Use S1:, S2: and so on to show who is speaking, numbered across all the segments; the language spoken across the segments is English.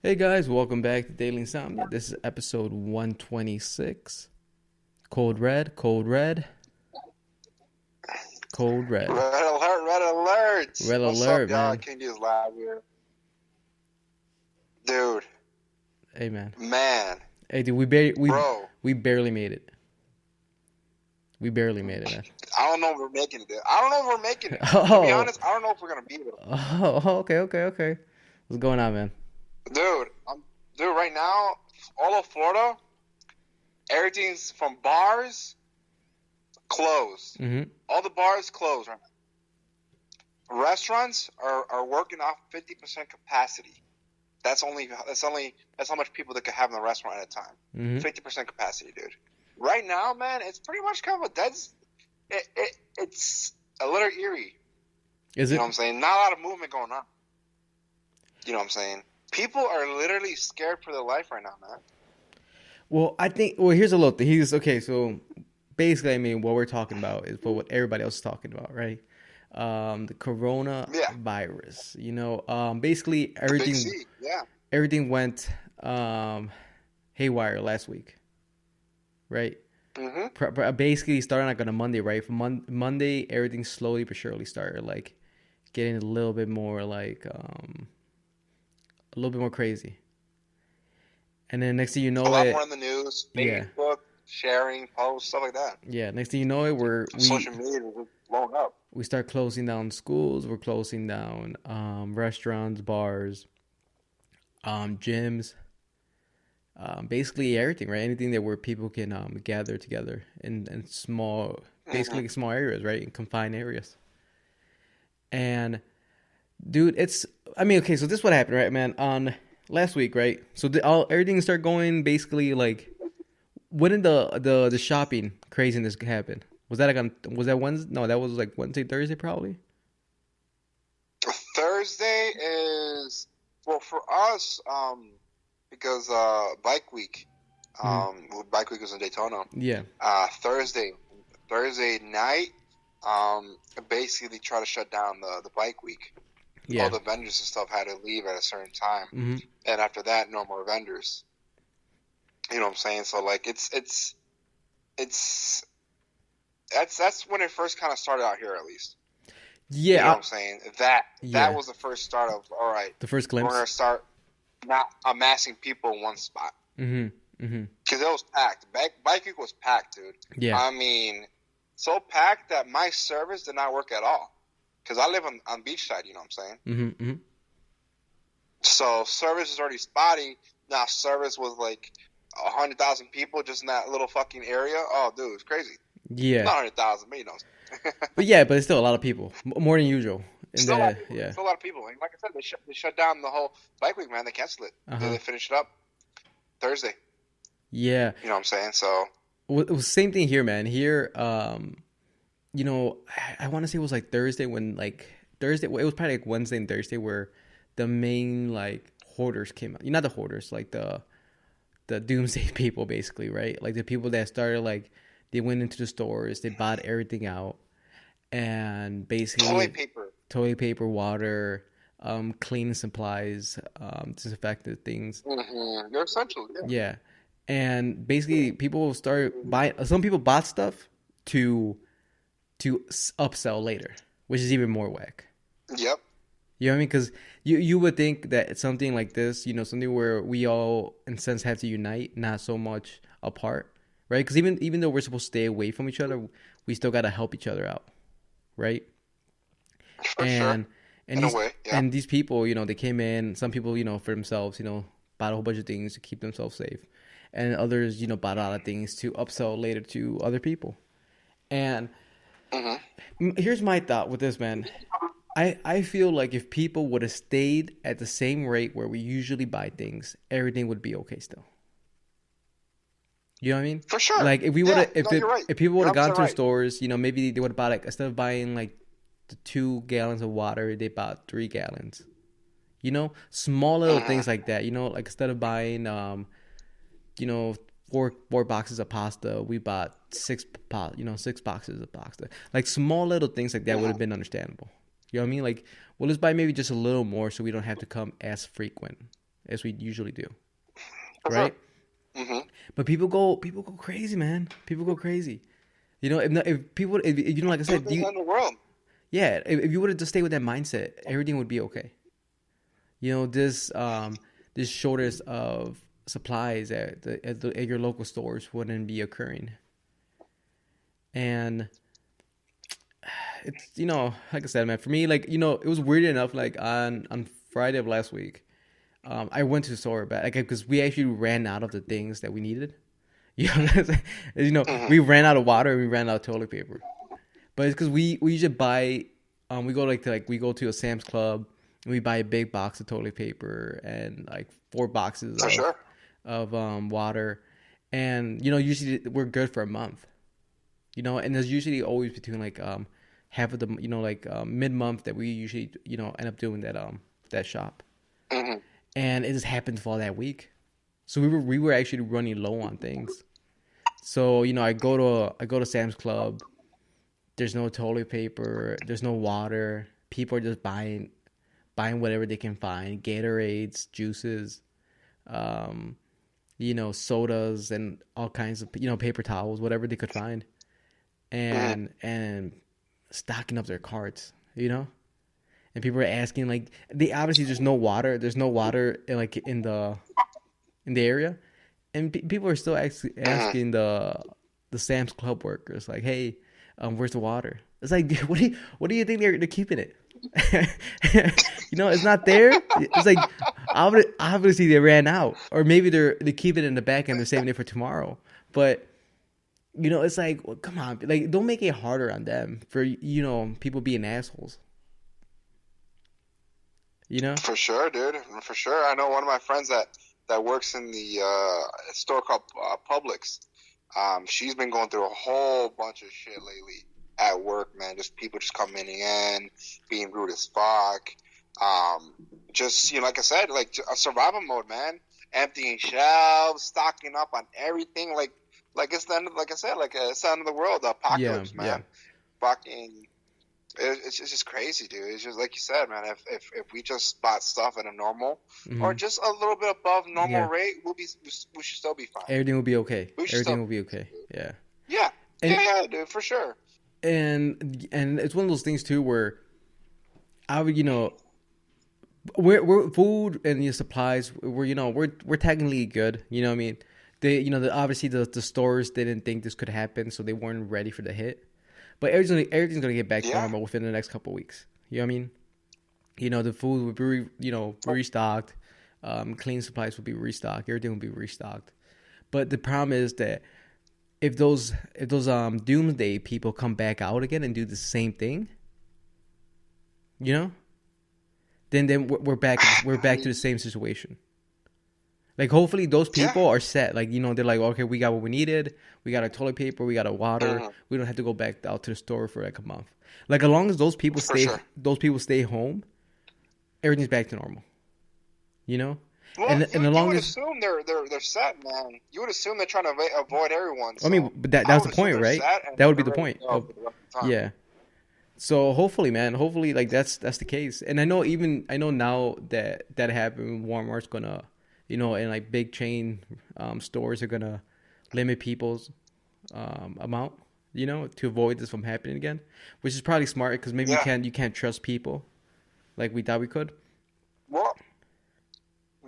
S1: Hey guys, welcome back to Daily Insomnia. This is episode 126. Cold red, cold red, cold red.
S2: Red alert, red alert.
S1: Red
S2: What's up,
S1: alert,
S2: y'all?
S1: man.
S2: King D's live here. Dude,
S1: Hey man.
S2: man,
S1: Hey dude, we
S2: bro.
S1: we barely made it. We barely made it, man.
S2: I don't know if we're making it. I don't know if we're making it. To be
S1: Oh.
S2: honest, I don't know if we're gonna be able.
S1: Oh, okay. What's going on, man?
S2: Dude, dude, right now, all of Florida, everything's from bars closed.
S1: Mhm.
S2: All the bars closed right now. Restaurants are working off 50% capacity. That's how much people they could have in the restaurant at a time.
S1: Mhm.
S2: 50% capacity, dude. Right now, man, it's pretty much kind of a dead. It's a little eerie.
S1: Is
S2: You
S1: it?
S2: know what I'm saying? Not a lot of movement going on. You know what I'm saying? People are literally scared for their life right now, man.
S1: Well, here's a little thing. Okay, so basically I mean what we're talking about is what everybody else is talking about, right? The
S2: Yeah,
S1: coronavirus. Basically
S2: the big
S1: everything
S2: C. Yeah.
S1: everything went haywire last week, right?
S2: Mhm.
S1: Basically starting like on a Monday, right? From Monday, everything slowly but surely started like getting a little bit more like a little bit more crazy, and then next thing you
S2: A
S1: know
S2: lot more
S1: it,
S2: in the news,
S1: yeah,
S2: Facebook, sharing posts, stuff like that.
S1: yeah. Next thing you know it,
S2: Social media is blowing up.
S1: we start closing down schools. We're closing down restaurants, bars, gyms, basically everything, right? Anything that where people can gather together in small,
S2: Mhm.
S1: basically small areas, right? In confined areas. And dude, I mean, okay, so this is what happened, right, man? On last week, right? So everything started going basically like when did the shopping craziness happen? Was that Wednesday? No, that was like Wednesday, Thursday, probably.
S2: Thursday is well for us, because bike week,
S1: Hmm.
S2: bike week was in Daytona.
S1: Yeah,
S2: Thursday night, basically try to shut down the bike week. All
S1: yeah.
S2: the vendors and stuff had to leave at a certain time,
S1: Hmm.
S2: and after that, no more vendors. You know what I'm saying? So like, it's that's when it first kind of started out here, at least. You know
S1: Yeah,
S2: what I'm saying? That
S1: yeah.
S2: was the first start of all right.
S1: The first
S2: We're
S1: glimpse.
S2: gonna start not amassing people in one spot
S1: Hmm. Hmm.
S2: because it was packed. Bike week was packed, dude.
S1: Yeah.
S2: I mean, so packed that my service did not work at all because I live on beachside. You know what I'm saying?
S1: Hmm. Hmm.
S2: So service is already spotty. Now service was like 100,000 people just in that little fucking area. Oh, dude, it's crazy.
S1: Yeah.
S2: Not 100,000, but you know.
S1: But it's still a lot of people, more than usual. And
S2: Still a lot of
S1: then
S2: people.
S1: yeah.
S2: Still a lot of people. And like I said, they shut down the whole bike week, man. They canceled it.
S1: Uh
S2: They,
S1: huh.
S2: they finished it up Thursday.
S1: Yeah.
S2: You know what I'm saying? So,
S1: Well, it was same thing here, man. Here, I want to say it was like Thursday when like Thursday. Well, it was probably like Wednesday and Thursday where the main like hoarders came out. You're not the hoarders, like the doomsday people, basically, right? Like the people that started like they went into the stores, they bought everything out, and
S2: toilet
S1: basically
S2: paper.
S1: toilet paper, water, cleaning supplies, disinfectant things.
S2: They're essential, yeah.
S1: Yeah. And basically people start buying some people bought stuff to upsell later, which is even more whack.
S2: Yep.
S1: You know what I mean? Because you would think that something like this, something where we all in a sense have to unite, not so much apart, right? Because even though we're supposed to stay away from each other, we still gotta help each other out, right?
S2: For sure.
S1: and and
S2: In a
S1: these
S2: way, yeah.
S1: and these people, they came in. Some people, for themselves, bought a whole bunch of things to keep themselves safe, and others, bought a lot of things to upsell later to other people. And
S2: hmm
S1: here's my thought with this, man. I feel like if people would have stayed at the same rate where we usually buy things, everything would be okay still. You know what I mean?
S2: For sure.
S1: Like if we would
S2: Yeah.
S1: have,
S2: No, you're right.
S1: if people would
S2: You're
S1: have gone
S2: 100%
S1: to the
S2: right.
S1: stores, maybe they would have bought like instead of buying like the 2 gallons of water, they bought 3 gallons. Small little things
S2: hmm
S1: like that. Like instead of buying you know, four boxes of pasta, we bought 6 boxes of pasta. Like small little things like that would have
S2: hmm
S1: been understandable. You know what I mean? Like, well, let's buy maybe just a little more so we don't have to come as frequent. as we usually do,
S2: For
S1: right?
S2: sure. Mm-hmm.
S1: But people go crazy, man. People go crazy. You know, if you know, like I said,
S2: Everything in the world.
S1: yeah, if you would have just stayed with that mindset, everything would be okay. You know, this shortage of supplies at your local stores wouldn't be occurring. And it's, you know, like I said, man, for me, like, you know, it was weird enough, like on Friday of last week, I went to the store, but like, because we actually ran out of the things that we needed. You know, you know,
S2: Mm-hmm.
S1: we ran out of water and we ran out of toilet paper. But it's because we usually buy, we go we go to a Sam's Club and we buy a big box of toilet paper and like 4 boxes
S2: For sure.
S1: of water, and you know, usually we're good for a month. You know, and there's usually always between like half of the, you know, like mid month that we usually, you know, end up doing that shop,
S2: Mm-hmm.
S1: and it just happened to fall that week, so we were actually running low on things. So you know, I go to Sam's Club. There's no toilet paper. There's no water. People are just buying whatever they can find: Gatorades, juices, um, you know, sodas, and all kinds of, you know, paper towels, whatever they could find,
S2: Mm-hmm.
S1: and stocking up their carts. You know, and people are asking, like, they obviously there's no water. There's no water like in the area, and people are still
S2: Mm-hmm.
S1: asking the Sam's Club workers, like, hey, where's the water? It's like, what do you think they're keeping it? You know, it's not there. It's like, obviously they ran out, or maybe they keep it in the back and they're saving it for tomorrow. But you know, it's like, well, come on, like, don't make it harder on them for, you know, people being assholes. You know?
S2: For sure, dude. For sure. I know one of my friends that works in the store called Publix. She's been going through a whole bunch of shit lately at work, man. Just people just coming in, being rude as fuck. Just, you know, like I said, like a survival mode, man. Emptying shelves, stocking up on everything, like it's the end of, like I said, like it's the end of the world, the
S1: Yeah,
S2: apocalypse,
S1: yeah,
S2: man. Fucking, it's just crazy, dude. It's just like you said, man. If we just bought stuff at a normal or
S1: hmm,
S2: just a little bit above normal
S1: yeah.
S2: rate, we should still be fine.
S1: Everything will be okay.
S2: We should
S1: Everything
S2: still
S1: will
S2: be
S1: be
S2: fine,
S1: okay.
S2: dude.
S1: Yeah.
S2: Yeah,
S1: And
S2: yeah, dude, for sure.
S1: and it's one of those things too where I would, you know, we're food and the supplies, we're, you know, we're technically good. You know what I mean? They, you know, obviously the stores didn't think this could happen, so they weren't ready for the hit. But everything's gonna get back to
S2: Yeah,
S1: normal within the next couple of weeks. You know what I mean? You know, the food will be, you know, restocked. Clean supplies will be restocked. Everything will be restocked. But the problem is that if those doomsday people come back out again and do the same thing, you know, then we're
S2: I
S1: back to the
S2: mean,
S1: same situation. Like, hopefully those
S2: yeah,
S1: people are set. Like, you know, they're like, okay, we got what we needed. We got our toilet paper. We got our water.
S2: mhm,
S1: We don't have to go back out to the store for like a month. Like, as long as
S2: for sure.
S1: those people stay home, everything's back to normal. You know,
S2: Well,
S1: and
S2: you
S1: the
S2: you would
S1: longest.
S2: assume they're set, man. You would assume they're trying to avoid everyone.
S1: I mean,
S2: So
S1: but
S2: I
S1: that's
S2: would
S1: the
S2: assume
S1: point,
S2: they're
S1: right?
S2: set and
S1: That would be
S2: they're
S1: the
S2: ready to
S1: point.
S2: go for the rest of the time.
S1: Yeah. So hopefully, man, hopefully, like, that's the case. And I know now that happened, Walmart's gonna, you know, and like big chain stores are gonna limit people's amount, you know, to avoid this from happening again, which is probably smart because maybe
S2: Yeah.
S1: you can't trust people like we thought we could.
S2: Well,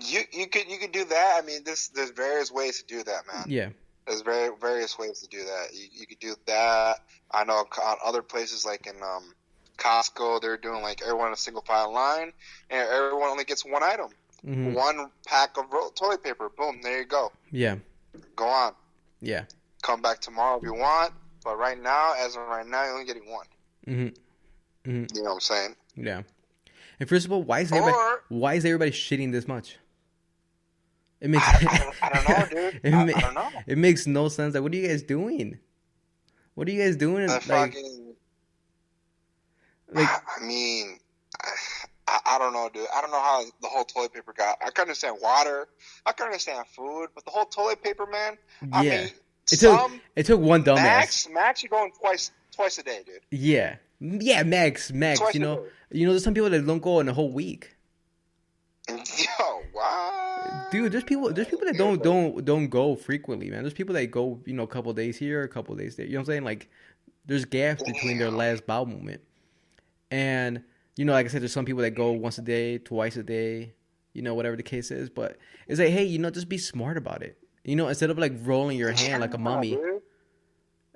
S2: you could do that. I mean, there's various ways to do that, man.
S1: Yeah.
S2: There's various ways to do that. You could do that. I know on other places like in Costco, they're doing like everyone in a single file line, and everyone only gets one item,
S1: Hmm.
S2: one pack of toilet paper. Boom, there you go.
S1: Yeah.
S2: Go on.
S1: Yeah.
S2: Come back tomorrow if you want. But right now, as of right now, you're only getting one.
S1: Hmm. Hmm.
S2: You know what I'm saying?
S1: Yeah. And first of all,
S2: Or
S1: why is everybody shitting this much? It makes
S2: I don't know, dude. I don't know.
S1: it makes no sense. Like, what are you guys doing? What are you guys doing?
S2: The
S1: Like,
S2: fucking.
S1: like,
S2: I mean, I don't know, dude. I don't know how the whole toilet paper got. I can understand water. I can understand food, but the whole toilet paper, man. I
S1: yeah.
S2: mean,
S1: It took
S2: some
S1: it took one dumbass.
S2: max, you're going twice a day, dude.
S1: Yeah. Yeah, max.
S2: Twice
S1: You
S2: a
S1: know,
S2: day.
S1: there's some people that don't go in a whole week.
S2: Yo, what?
S1: Dude, there's people that don't go frequently, man. There's people that go, a couple days here, a couple days there. You know what I'm saying? Like, there's gaps between their
S2: Damn.
S1: last bowel movement. And, like I said, there's some people that go once a day, twice a day, whatever the case is. But it's like, hey, just be smart about it. Instead of like rolling your hand like a
S2: Yeah,
S1: mummy,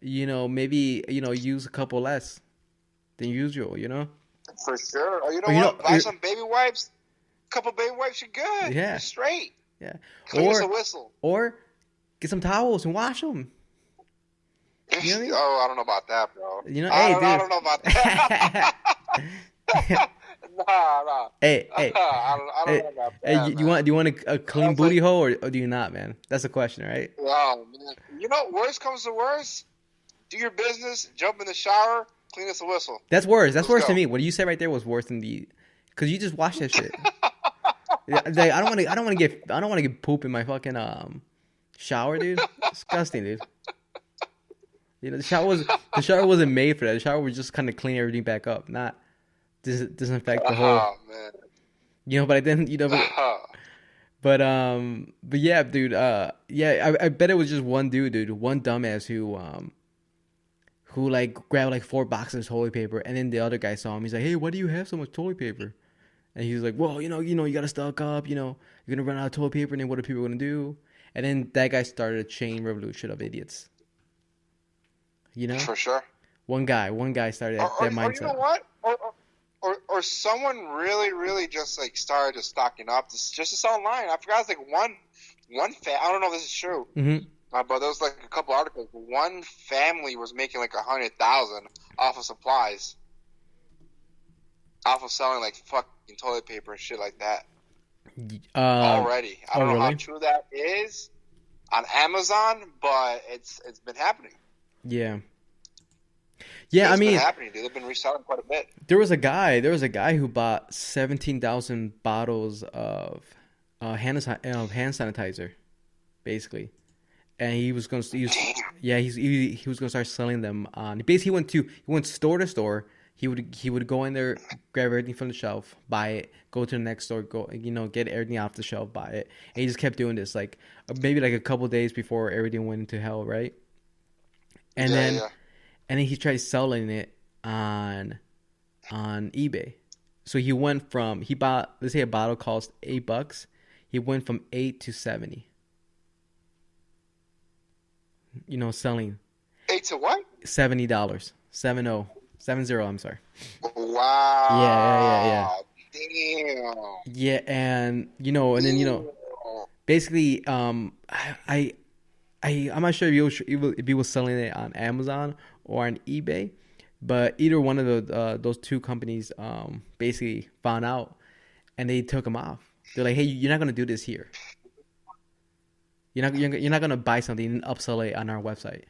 S2: dude.
S1: maybe, use a couple less than usual,
S2: For sure. Or you know
S1: Or,
S2: what? Buy some baby wipes. Couple baby wipes, you're good.
S1: yeah,
S2: You're straight.
S1: yeah.
S2: Clean as a whistle.
S1: Or get some towels and wash them. You know what I mean?
S2: Oh, I don't know about that, bro.
S1: Hey,
S2: I don't know about that. Nah.
S1: Hey,
S2: I don't know about
S1: hey,
S2: that,
S1: do
S2: man.
S1: you want a clean
S2: was
S1: booty
S2: like,
S1: hole or do you not, man? That's the question, right?
S2: wow, man. You know, worst comes to worst. Do your business, jump in the shower, clean as a whistle.
S1: That's worse. That's
S2: Let's
S1: worse
S2: go.
S1: to me. What you said right there was worse than because you just watch that shit. Yeah, like, I don't want to get poop in my fucking shower, dude. Disgusting, dude. The shower wasn't made for that. The shower was just kind of clean everything back up, not disinfect the whole.
S2: Oh, man.
S1: But then but yeah, dude. Yeah, I bet it was just one dude, one dumbass who like grabbed like 4 boxes of toilet paper, and then the other guy saw him. He's like, "Hey, why do you have so much toilet paper?" And he's like, "Well, you gotta stock up. You're gonna run out of toilet paper, and then what are people gonna do?" And then that guy started a chain revolution of idiots.
S2: For sure.
S1: One guy started that
S2: Or you
S1: mindset.
S2: know what? Or someone really, really just like started just stocking up just to sell online. I forgot, it's like one I don't know if this is true,
S1: Mm-hmm.
S2: but there was like a couple articles. One family was making like 100,000 off of supplies, off of selling like fucking toilet paper and shit like that. Already, I don't know how
S1: really?
S2: true that is on Amazon, but it's been happening.
S1: Yeah. Yeah,
S2: It's
S1: I mean,
S2: been happening, dude. They've been reselling quite a bit.
S1: there was a guy who bought 17,000 bottles of hand sanitizer, basically, and he was going to use. Yeah, he was going to start selling them on. Basically, he went store to store. He would go in there, grab everything from the shelf, buy it, go to the next store, get everything off the shelf, buy it, and he just kept doing this, like maybe like a couple days before everything went into hell, right? And then he tried selling it on eBay. So he bought, let's say a bottle cost $8. He went from 8 to 70. Selling
S2: 8 to what?
S1: $70. 70. I'm sorry.
S2: Wow.
S1: Yeah.
S2: Damn.
S1: Yeah, and and then basically, I'm not sure if he was selling it on Amazon or on eBay, but either one of those two companies basically found out, and they took him off. They're like, "Hey, you're not gonna do this here. You're not gonna buy something and upsell it on our website."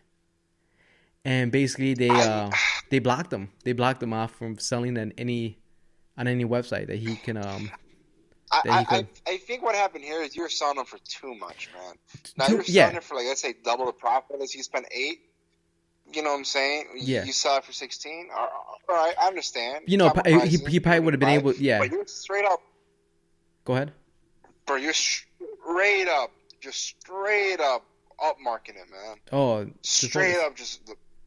S1: And basically, they blocked him. They blocked him off from selling on any website that he can
S2: I think what happened here is you're selling them for too much, man. Now you're selling it for like, let's say double the profit as you spend 8. You know what I'm saying?
S1: Yeah.
S2: You sell it for 16. All right, I understand.
S1: He probably would have been able. Yeah.
S2: But you're straight up.
S1: Go ahead.
S2: Bro, you're straight up marking it, man.
S1: Oh,
S2: straight up,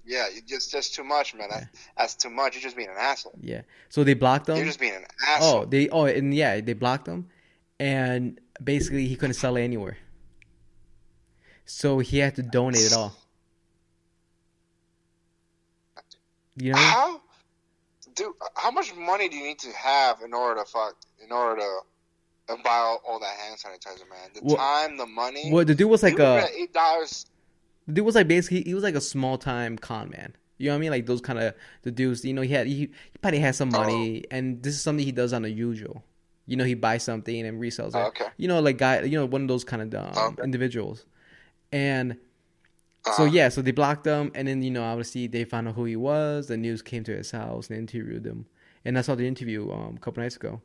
S2: yeah, just too much, man. That's too much. You're just being an asshole.
S1: Yeah. So they blocked him.
S2: You're just being an asshole.
S1: They blocked him, and basically he couldn't sell it anywhere. So he had to donate it all.
S2: How, dude? How much money do you need to have in order to buy all that hand sanitizer, man? The time, the money.
S1: Well, the dude was like
S2: $8.
S1: The dude was like basically he was like a small time con man. You know what I mean? Like those kind of the dudes. He probably has some money, and this is something he does on the usual. He buys something and resells it.
S2: Okay.
S1: One of those kind of individuals. And so they blocked him, and then obviously they found out who he was. The news came to his house and interviewed him, and I saw the interview a couple nights ago.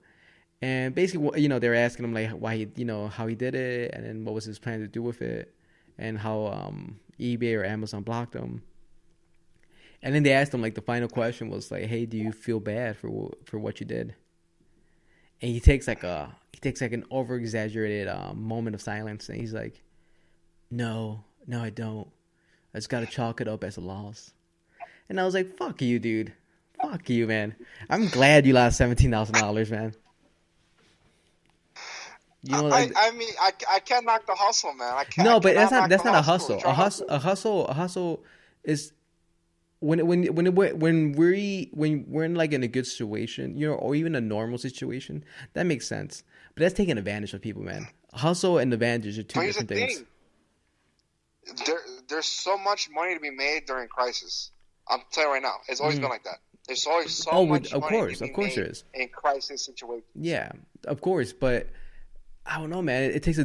S1: And basically, they were asking him like why how he did it, and then what was his plan to do with it, and how eBay or Amazon blocked him. And then they asked him, like, the final question was like, "Hey, do you feel bad for what you did?" and he takes like an over exaggerated moment of silence, and he's like, "No, no, I don't. I just gotta chalk it up as a loss." And I was like, "Fuck you, dude. Fuck you, man. I'm glad you lost $17,000, man. You know, like
S2: I mean, I can't knock the hustle, man. I
S1: no, but
S2: cannot knock
S1: that's
S2: the
S1: not a
S2: hustle.
S1: hustle.
S2: Try hustle.
S1: A hustle is when we're in like in a good situation, or even a normal situation, that makes sense. But that's taking advantage of people, man. Hustle and advantage are two
S2: But here's the
S1: different things.
S2: thing: there's so much money to be made during crisis. I'm telling you right now, it's always been like that. There's always so much
S1: Of
S2: money to
S1: course,
S2: be
S1: there
S2: made
S1: is.
S2: in crisis situations.
S1: Yeah, of course, but I don't know, man. It takes a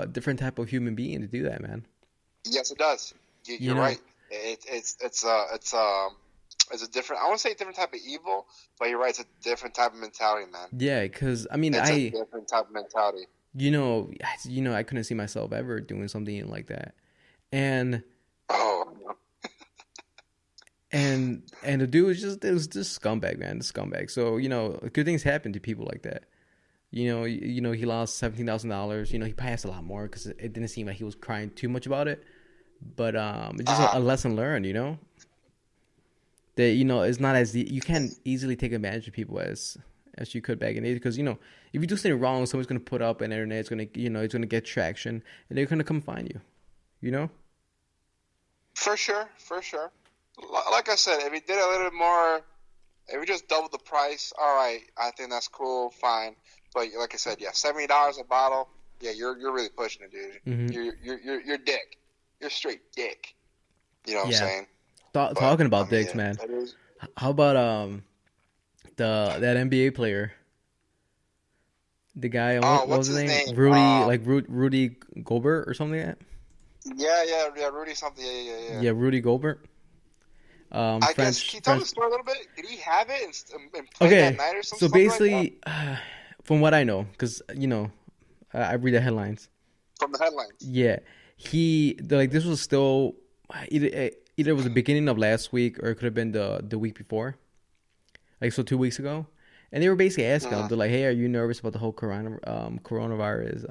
S1: different type of human being to do that, man.
S2: Yes, it does.
S1: You
S2: You're
S1: know,
S2: right. It's a different. I won't say a different type of evil, but you're right. It's a different type of mentality, man.
S1: yeah, because I mean,
S2: It's a different type of mentality.
S1: I couldn't see myself ever doing something like that, and
S2: Oh, no.
S1: and the dude was just scumbag, man, the scumbag. So good things happen to people like that. He lost $17,000. He passed a lot more because it didn't seem like he was crying too much about it. But it's just a lesson learned. That it's not as you can't easily take advantage of people as you could back in the day, because if you do something wrong, someone's gonna put up on the internet. It's gonna it's gonna get traction, and they're gonna come find you. You know.
S2: For sure, for sure. Like I said, if he did a little bit more, if he just doubled the price, all right, I think that's cool, fine. But like I said, yeah, $70 a bottle. Yeah, you're really pushing it, dude. You're dick. You're straight dick. You know what I'm saying?
S1: Talking about dicks,
S2: yeah,
S1: man. How about that NBA player, the guy? What
S2: what's
S1: was his
S2: his
S1: name?
S2: name?
S1: Rudy Gobert or something like that.
S2: Yeah, Rudy something. Yeah.
S1: Yeah, Rudy Gobert.
S2: I guess, can you tell the story a little bit? Did he have it and play that night or something?
S1: So basically, from what I know, because I read the headlines.
S2: From the headlines.
S1: Yeah, this was still either it was the beginning of last week, or it could have been the week before, like, so 2 weeks ago. And they were basically asking him, they're like, "Hey, are you nervous about the whole coronavirus?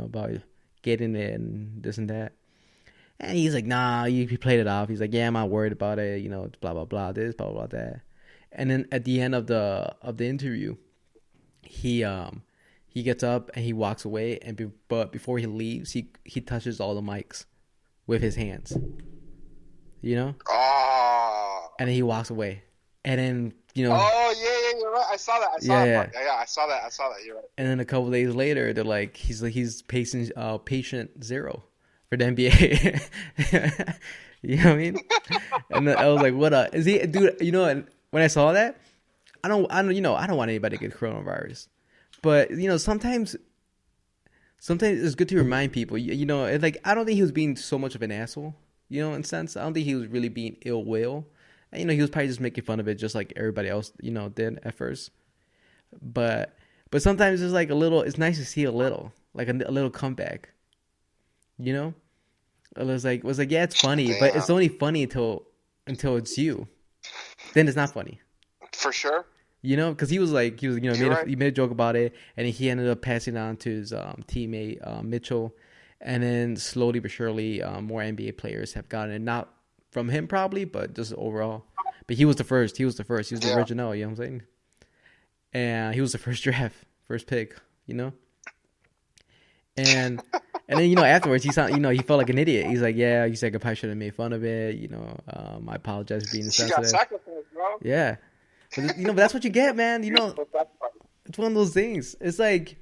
S1: About getting it and this and that?" And he's like, "Nah," he played it off. He's like, "Yeah, I'm not worried about it. Blah blah blah this, blah blah blah that." And then at the end of the interview, he gets up and he walks away, but before he leaves, he touches all the mics with his hands.
S2: Oh.
S1: And then he walks away, and then
S2: Oh yeah, you're right. I saw that.
S1: Yeah.
S2: I saw that. You're right.
S1: And then a couple days later, they're like, he's patient zero for the NBA. You know what I mean? And then I was like, "What is he, dude?" And when I saw that, I don't want anybody to get coronavirus, but sometimes it's good to remind people. It's like, I don't think he was being so much of an asshole. In a sense, I don't think he was really being ill will. And, he was probably just making fun of it, just like everybody else, did at first. But sometimes it's like it's nice to see a little, like a little comeback. It was like, yeah, it's funny,
S2: Damn.
S1: but it's only funny until it's you. Then it's not funny.
S2: For sure.
S1: Because he made a joke about it, and he ended up passing it on to his teammate Mitchell, and then slowly but surely, more NBA players have gotten it. Not from him probably, but just overall. But he was the first. He was the original. You know what I'm saying? And he was the first pick. And then afterwards he he felt like an idiot. He's like, "Yeah," he's like, "I probably should have made fun of it. I apologize for being insensitive."
S2: She got sacrificed, bro.
S1: Yeah, but that's what you get, man. It's one of those things. It's like,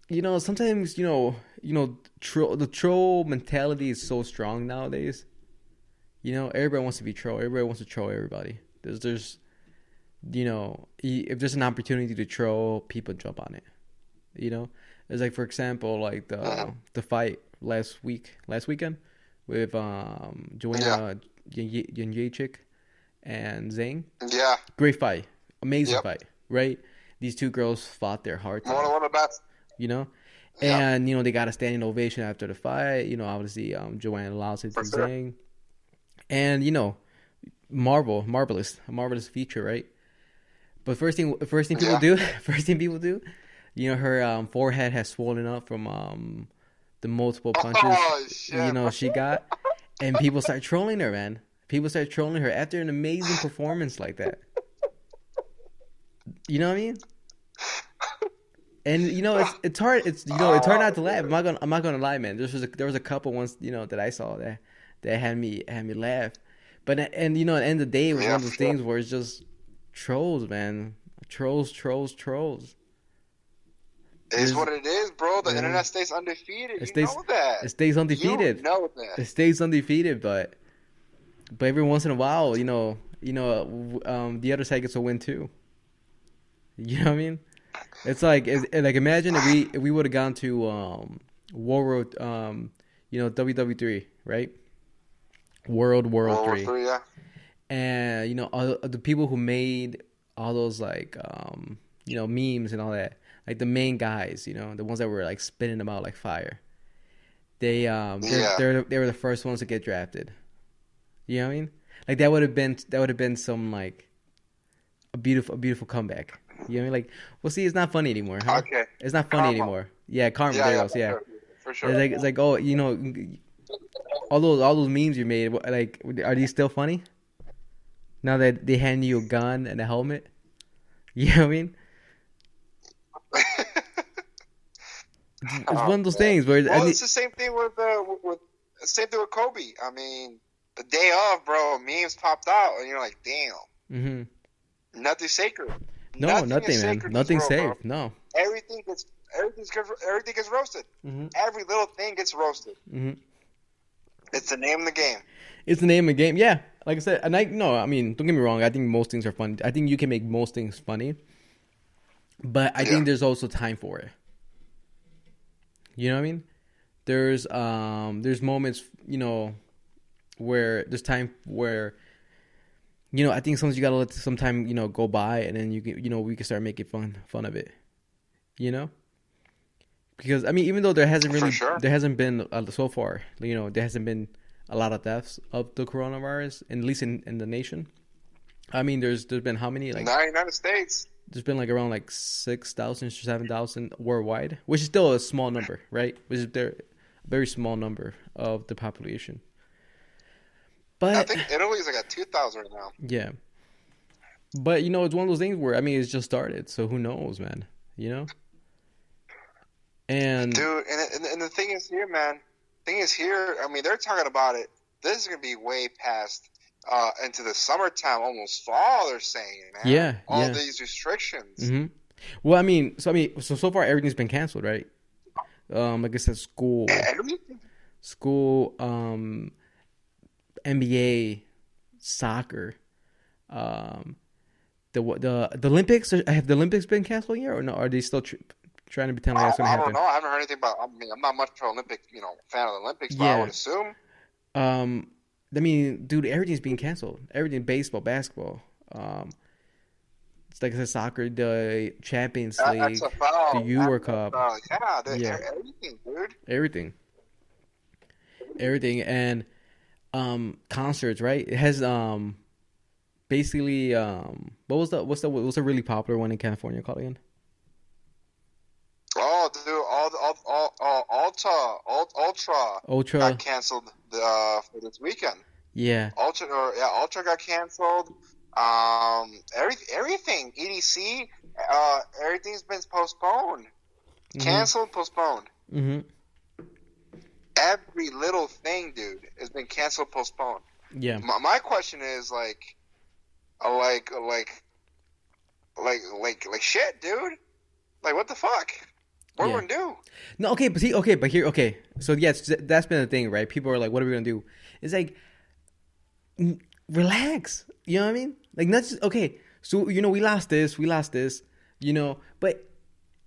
S1: sometimes the troll mentality is so strong nowadays. Everybody wants to be troll. Everybody wants to troll everybody. There's if there's an opportunity to troll, people jump on it. It's like, for example, like the fight last weekend with Joanna Jędrzejczyk and Zhang.
S2: Yeah.
S1: Great fight. Amazing fight, right? These two girls fought their hearts out.
S2: One of the best.
S1: And they got a standing ovation after the fight. Obviously, Joanna lost it to Zhang. And marvelous feature, right? But first thing people
S2: Yeah.
S1: do, first thing people do, her forehead has swollen up from the multiple punches,
S2: Oh shit, bro.
S1: she got, and people start trolling her, man. People start trolling her after an amazing performance like that. You know what I mean? And it's hard. It's hard not to laugh. I'm not gonna lie, man. There was a couple ones that I saw that had me laugh. But and at the end of the day, it was one
S2: Yeah,
S1: of
S2: for
S1: those
S2: sure.
S1: things where it's just trolls, man. Trolls, trolls, trolls.
S2: It is
S1: There's
S2: what it is, bro. The
S1: yeah,
S2: internet stays undefeated.
S1: it
S2: You
S1: stays
S2: know that.
S1: it stays
S2: You
S1: undefeated.
S2: know that.
S1: It stays undefeated, but every once in a while, the other side gets a win too. You know what I mean? It's like imagine if we would have gone to World WW3, right? World
S2: World War
S1: 3.
S2: Three, yeah.
S1: And all the people who made all those like memes and all that, like the main guys, the ones that were like spinning them out like fire.
S2: Yeah.
S1: They were the first ones to get drafted. You know what I mean? Like that would have been some like a beautiful comeback. You know what I mean? Like, well, see, it's not funny anymore, huh?
S2: Okay.
S1: It's not funny
S2: Karma.
S1: anymore. Yeah, karma.
S2: Yeah,
S1: There it
S2: yeah,
S1: goes.
S2: for
S1: Yeah,
S2: sure. For sure.
S1: it's like oh, all those memes you made. Like, are these still funny now that they hand you a gun and a helmet? You know what I mean? It's one
S2: Oh
S1: of those
S2: man.
S1: things where
S2: Well, it's the same thing with same thing with Kobe. I mean, the day of, bro, memes popped out, and you're like, damn,
S1: hmm
S2: nothing's sacred.
S1: no,
S2: Nothing is
S1: nothing, man,
S2: sacred in this
S1: nothing's
S2: world, bro.
S1: safe. No.
S2: Everything gets roasted.
S1: hmm
S2: Every little thing gets roasted.
S1: hmm
S2: It's the name of the game.
S1: It's the name of the game. Yeah, like I said, and I mean, don't get me wrong. I think most things are funny. I think you can make most things funny, but I
S2: Yeah,
S1: think there's also time for it. You know what I mean? There's moments, where there's time where I think sometimes you gotta let some time go by, and then we can start making fun of it. You know, because I mean, even though
S2: for sure.
S1: there hasn't been so far, there hasn't been a lot of deaths of the coronavirus, at least in the nation. I mean, there's been how many,
S2: In
S1: like
S2: the United States.
S1: there's been like around like 6,000 to 7,000 worldwide, which is still a small number, right? Which is a very small number of the population.
S2: I
S1: But
S2: think Italy's like at 2,000 right now.
S1: yeah, but it's one of those things where I mean, it's just started, so who knows, man? You know, and
S2: Dude, and the thing is here, man. Thing is here. I mean, they're talking about it. This is gonna be way past into the summertime, almost fall. They're saying, man.
S1: yeah,
S2: All
S1: yeah.
S2: these restrictions.
S1: hmm Well, so far everything's been canceled, right? Like I said,
S2: Everything.
S1: school, NBA, soccer, um, the Olympics. Have the Olympics been canceled yet, or no? Are they still trying to pretend like that's gonna
S2: I don't
S1: happen?
S2: know. I haven't heard anything about. I mean, I'm not much of an Olympic, fan of the Olympics, but I would
S1: Yeah.
S2: assume.
S1: Um, I mean, dude, everything's being canceled. Everything, baseball, basketball. It's like I said, soccer, the Champions League, the
S2: XFL,
S1: Euro Cup.
S2: NFL, yeah,
S1: Yeah,
S2: everything, dude.
S1: everything, everything, and concerts, right? It has basically what's the really popular one in California called again?
S2: Oh, dude, Ultra got
S1: Ultra.
S2: canceled for this weekend.
S1: Yeah.
S2: Ultra got canceled. Everything, EDC, everything's been postponed,
S1: Mhm.
S2: canceled, postponed.
S1: Mhm.
S2: Every little thing, dude, has been canceled, postponed.
S1: Yeah.
S2: My question is like shit, dude. Like, what the fuck? What are
S1: Yeah.
S2: we gonna do?
S1: No. Okay. But see. Okay. But here. Okay. So yes, that's been the thing, right? People are like, "What are we gonna do?" It's like, relax. You know what I mean? Like, not just okay. So we lost this. We lost this. But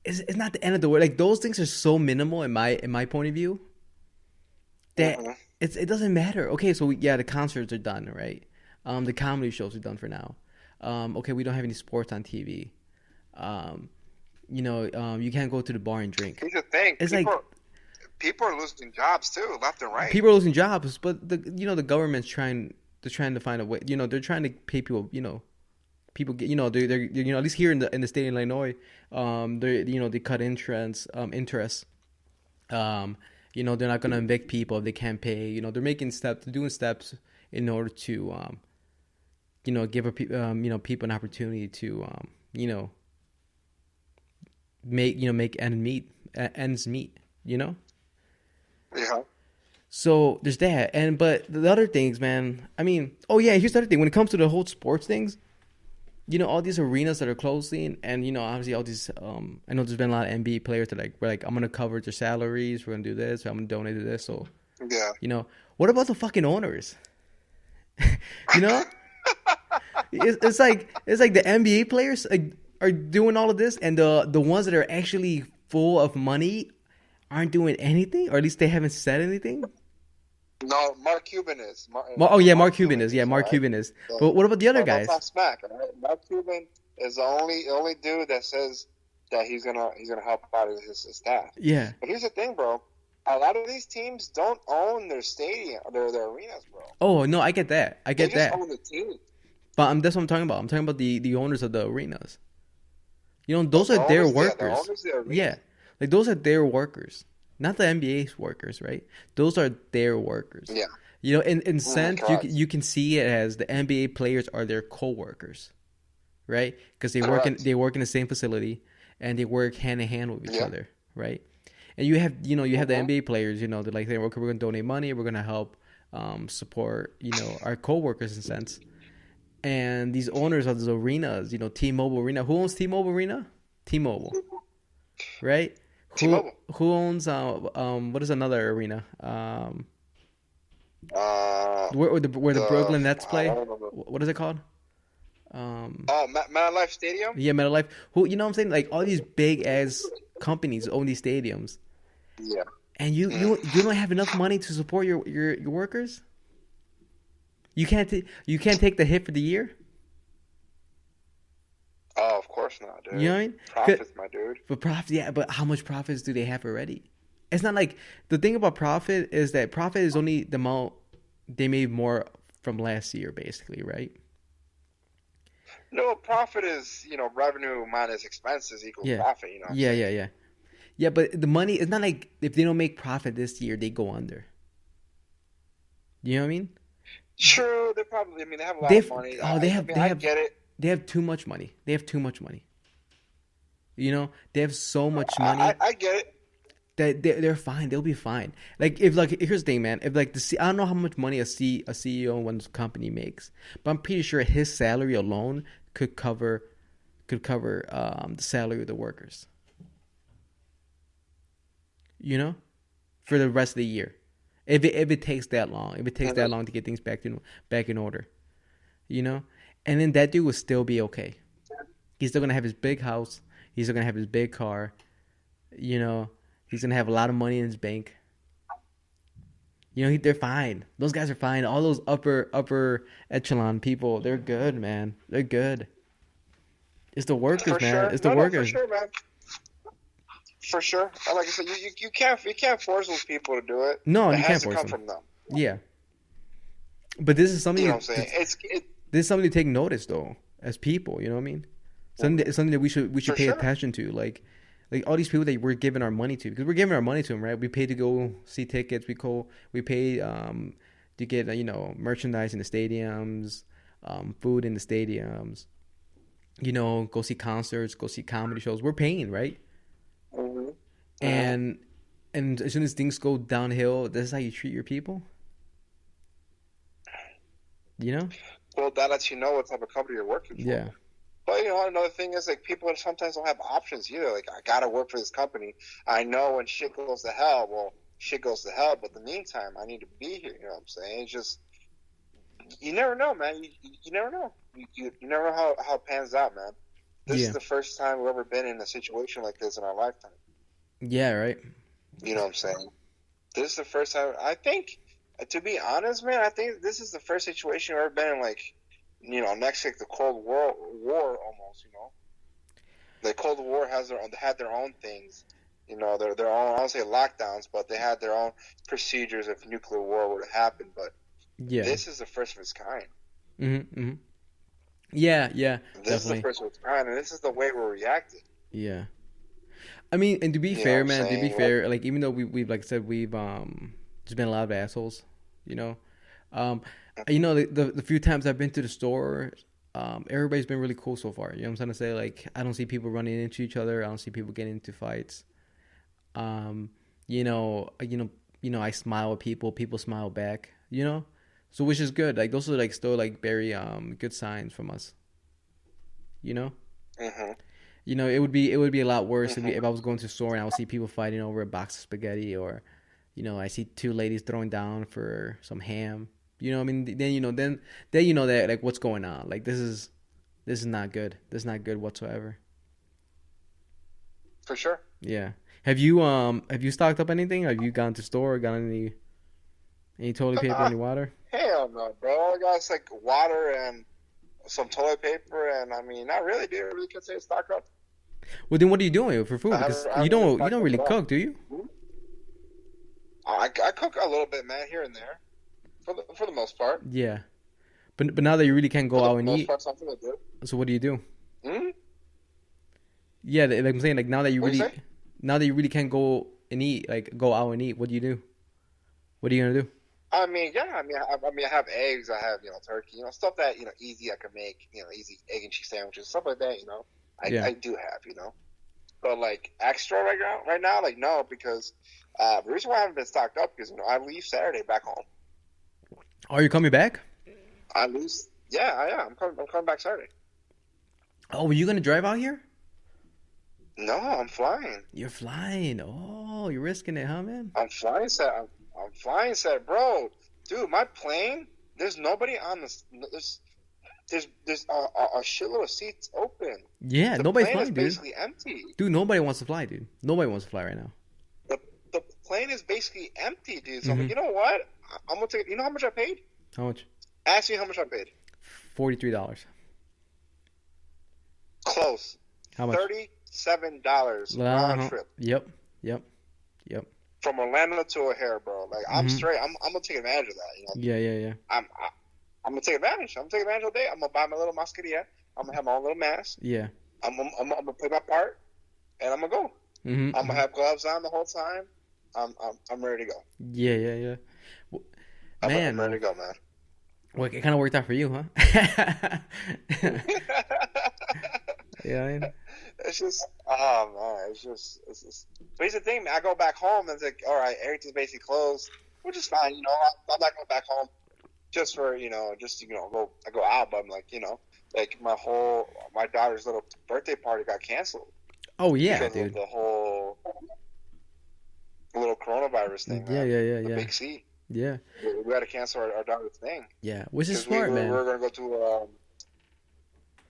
S1: it's not the end of the world. Like those things are so minimal in my point of view that
S2: hmm
S1: it doesn't matter. Okay, so yeah, the concerts are done, right? The comedy shows are done for now. Okay, we don't have any sports on TV. Um, you can't go to the bar and drink.
S2: Here's the thing:
S1: It's like
S2: people are losing jobs too, left and right.
S1: people are losing jobs, but the government's trying. They're trying to find a way. They're trying to pay people get, they're at least here in the state of Illinois, they cut interest. They're not gonna evict people if they can't pay. They're doing steps in order to give people an opportunity to make ends meet.
S2: Yeah.
S1: So there's that, but the other things, man. I mean, oh yeah, here's the other thing. When it comes to the whole sports things, all these arenas that are closing, and obviously all these. I know there's been a lot of NBA players that we're like, I'm gonna cover their salaries. We're gonna do this. I'm gonna donate to this. So
S2: yeah.
S1: What about the fucking owners? It's like the NBA players are doing all of this, and the ones that are actually full of money aren't doing anything, or at least they haven't said anything.
S2: No, Mark Cuban is.
S1: Mark Cuban is. Yeah, Mark Cuban is.
S2: Yeah.
S1: But what about the other guys?
S2: Talk smack, right? Mark Cuban is the only dude that says that he's gonna help out his staff.
S1: Yeah.
S2: But here's the thing, bro. A lot of these teams don't own their stadium, their arenas, bro.
S1: Oh no, I get that.
S2: They just own the team.
S1: But that's what I'm talking about. I'm talking about the owners of the arenas. Those are their workers. Yeah, like those are their workers, not the NBA's workers, right? Those are their workers.
S2: Yeah.
S1: In sense, you can see it as the NBA players are their co-workers, right? Because they work in the same facility and they work hand in hand with each other, right? And you have the NBA players, they're like, okay, we're going to donate money, we're going to help support our co-workers in a sense. And these owners of these arenas, T-Mobile Arena. Who owns T-Mobile Arena? T-Mobile, right?
S2: T-Mobile.
S1: Who owns what is another arena? Where the Brooklyn Nets play? What is it called?
S2: MetLife Stadium.
S1: Yeah, MetLife. Who what I'm saying? Like all these big ass companies own these stadiums.
S2: Yeah.
S1: And you don't have enough money to support your workers. You can't take the hit for the year.
S2: Oh, of course not, dude.
S1: You know what I mean?
S2: Profits, my dude.
S1: But profits, yeah. But how much profits do they have already? It's not like the thing about profit is that profit is only the amount they made more from last year, basically, right?
S2: No, profit is revenue minus expenses equals profit.
S1: Yeah, but the money is not like if they don't make profit this year, they go under. You know what I mean?
S2: True, they probably. I mean, they have a lot of money.
S1: I get it. They have too much money. They have so much money.
S2: I get it.
S1: That they're fine. They'll be fine. Like here's the thing, man. If I don't know how much money a CEO in one company makes, but I'm pretty sure his salary alone could cover the salary of the workers. For the rest of the year, if it takes that long, to get things back in order, and then that dude will still be okay. He's still gonna have his big house. He's still gonna have his big car. He's gonna have a lot of money in his bank. They're fine. Those guys are fine. All those upper echelon people, they're good, man. They're good. It's the workers, man.
S2: Sure.
S1: It's the workers.
S2: For sure, man. For sure. Like I said, you can't force those people to do it.
S1: No,
S2: you
S1: can't force them.
S2: It has to come from them.
S1: Yeah. But this is something.
S2: You know what I'm saying?
S1: This is something to take notice, though, as people. You know what I mean? Something that we should pay attention to, like all these people that we're giving our money to, because we're giving our money to them, right? We pay to go see tickets. We pay to get merchandise in the stadiums, food in the stadiums. Go see concerts, go see comedy shows. We're paying, right?
S2: Mm-hmm.
S1: And as soon as things go downhill, this is how you treat your people.
S2: Well, that lets you know what type of company you're working for.
S1: Yeah.
S2: But another thing is like people sometimes don't have options either. Like I gotta work for this company. I know when shit goes to hell. Well, shit goes to hell. But in the meantime, I need to be here. You know what I'm saying? It's just you never know, man. You never know. You never know how it pans out, man. This is the first time we've ever been in a situation like this in our lifetime.
S1: Yeah, right.
S2: You know what I'm saying? This is the first time. I think, to be honest, man, I think this is the first situation we've ever been in, like, next to like the Cold War almost. The Cold War had their own things. Their own. I don't say lockdowns, but they had their own procedures if nuclear war were to happen. But this is the first of its kind.
S1: Mm-hmm. Yeah, yeah,
S2: This is the
S1: definitely.
S2: first of its kind, and this is the way we're reacting.
S1: Yeah. I mean, and to be
S2: You know what
S1: fair,
S2: I'm
S1: man, to be
S2: saying? Like,
S1: fair, like even though we've like I said, we've there's been a lot of assholes, you know. Um, the few times I've been to the store, everybody's been really cool so far. You know what I'm trying to say? Like I don't see people running into each other. I don't see people getting into fights. Um, you know, I smile at people. People smile back. You know, so which is good. Like those are like still like very good signs from us. You know.
S2: hmm
S1: It would be a lot worse
S2: hmm
S1: if I was going to a store and I would see people fighting over a box of spaghetti, or, I see two ladies throwing down for some ham. I mean, then you know that like what's going on. Like this is not good. This is not good whatsoever.
S2: for sure.
S1: Yeah. Have you stocked up anything? Have you gone to store? Got any toilet paper?
S2: Uh,
S1: Any water?
S2: Hell no, bro. I got like water and some toilet paper, and I mean, not really, dude. I really can't say stock up.
S1: Well, then what are you doing for food? Because
S2: I
S1: you
S2: haven't really
S1: don't you
S2: stocked
S1: don't
S2: up
S1: really
S2: at all.
S1: cook, do you?
S2: I cook a little bit, man, here and there, for the most part.
S1: Yeah. But now that you really can't
S2: For
S1: go
S2: the
S1: out and
S2: most
S1: eat,
S2: part, something I do.
S1: so what do you do?
S2: Hmm?
S1: Yeah, like I'm saying, like
S2: What do you say?
S1: now that you really can't go and eat, like go out and eat, what do you do? What are you gonna do?
S2: I mean, yeah. I mean, I have eggs. I have turkey. Stuff that easy. I can make. Easy egg and cheese sandwiches, stuff like that.
S1: Yeah.
S2: I do have. But like extra right now, like no, because the reason why I haven't been stocked up is I leave Saturday back home.
S1: Are you coming back?
S2: I lose. Yeah, I'm coming. I'm coming back Saturday.
S1: Oh, are you gonna drive out here?
S2: No, I'm flying.
S1: You're flying. Oh, you're risking it, huh, man?
S2: I'm flying set. I'm flying set, bro. Dude, my plane. There's nobody on this. There's a shitload of seats open.
S1: Yeah,
S2: The
S1: nobody's
S2: plane is
S1: flying, dude.
S2: basically empty.
S1: Dude, nobody wants to fly, dude. Nobody wants to fly right now.
S2: The the plane is basically empty, dude. So I'm
S1: Mm-hmm.
S2: like, you know what? I'm gonna take. You know how much I paid?
S1: How much?
S2: Ask me how much I paid.
S1: $43.
S2: Close.
S1: How much?
S2: $37 round
S1: Uh-huh.
S2: trip
S1: Yep. Yep. Yep.
S2: from Orlando to O'Hare, bro. Like I'm
S1: Mm-hmm.
S2: straight. I'm gonna take advantage of that.
S1: Yeah, yeah, yeah.
S2: I'm gonna take advantage. I'm gonna take advantage all day. I'm gonna buy my little mascarilla. I'm gonna have my own little mask.
S1: Yeah.
S2: I'm gonna play my part, and I'm gonna go.
S1: Mm-hmm.
S2: I'm gonna
S1: Mm-hmm.
S2: have gloves on the whole time. I'm ready to go.
S1: Yeah, yeah, yeah. Well,
S2: I'm
S1: man,
S2: ready
S1: well,
S2: to go, man.
S1: well, it kind of worked out for you, huh? Yeah, I mean,
S2: It's just, oh man, it's just. But here's the thing, man. I go back home and it's like, all right, everything's basically closed, which is fine. I'm not going back home just for just to, go. I go out, but I'm like, like my daughter's little birthday party got canceled
S1: oh yeah,
S2: because of
S1: dude.
S2: the whole little coronavirus thing,
S1: Yeah,
S2: man.
S1: yeah, yeah,
S2: The
S1: yeah,
S2: big C.
S1: yeah,
S2: We had to cancel our daughter's thing
S1: yeah. Which is
S2: because we
S1: smart,
S2: were, we
S1: man.
S2: were going to go to.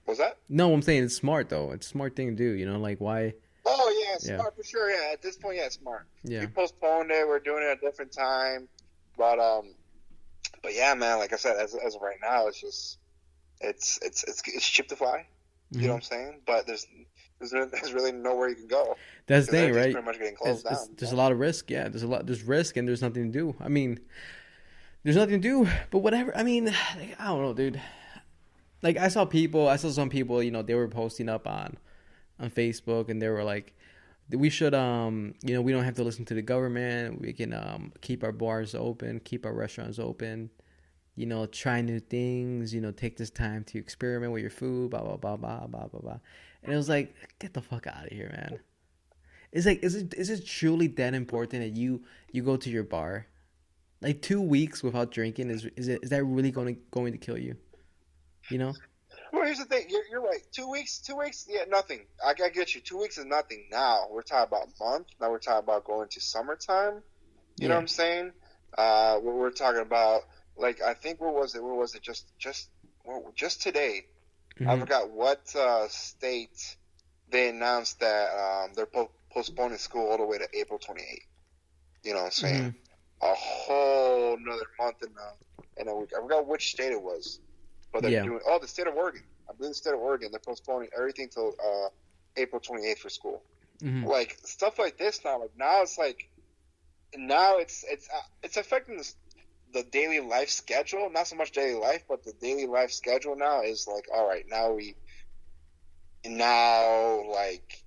S2: What's that?
S1: No, I'm saying it's smart though. It's a smart thing to do. Like why?
S2: Oh yeah,
S1: Yeah,
S2: smart for sure. Yeah, at this point, yeah, smart. We
S1: yeah,
S2: postponed it. We're doing it at a different time, but yeah, man. Like I said, as of right now, it's just it's cheap to fly. You know
S1: hmm
S2: what I'm saying? But there's really nowhere you can go
S1: that's the
S2: because
S1: thing,
S2: everything's
S1: right?
S2: pretty much getting
S1: It's,
S2: closed
S1: it's
S2: down.
S1: there's a lot of risk. Yeah, there's risk and there's nothing to do. I mean, there's nothing to do. But whatever. I mean, like, I don't know, dude. Like I saw some people. They were posting up on Facebook, and they were like, we should we don't have to listen to the government. We can keep our bars open, keep our restaurants open. Try new things. Take this time to experiment with your food. Blah blah blah blah blah blah blah. And it was like, get the fuck out of here, man. It's like, is it truly that important that you go to your bar? Like 2 weeks without drinking is that really going to kill you? You know?
S2: Well, here's the thing. You're right. 2 weeks. 2 weeks. Yeah, nothing. I get you. 2 weeks is nothing. Now we're talking about a month. Now we're talking about going to summertime. You know what
S1: Yeah.
S2: I'm saying? We're talking about like I think where was it? Where was it? Just today. I
S1: Hmm.
S2: forgot what state they announced that they're postponing school all the way to April 28th. You know what I'm saying?
S1: Hmm.
S2: A whole another month and a week. I forgot which state it was, but they're
S1: Yeah.
S2: doing. Oh, the state of Oregon. I believe the state of Oregon. They're postponing everything till April 28th for school.
S1: Hmm.
S2: Like stuff like this now. Like now it's like now it's affecting the daily life schedule, not so much daily life, but the daily life schedule now is like, all right, now like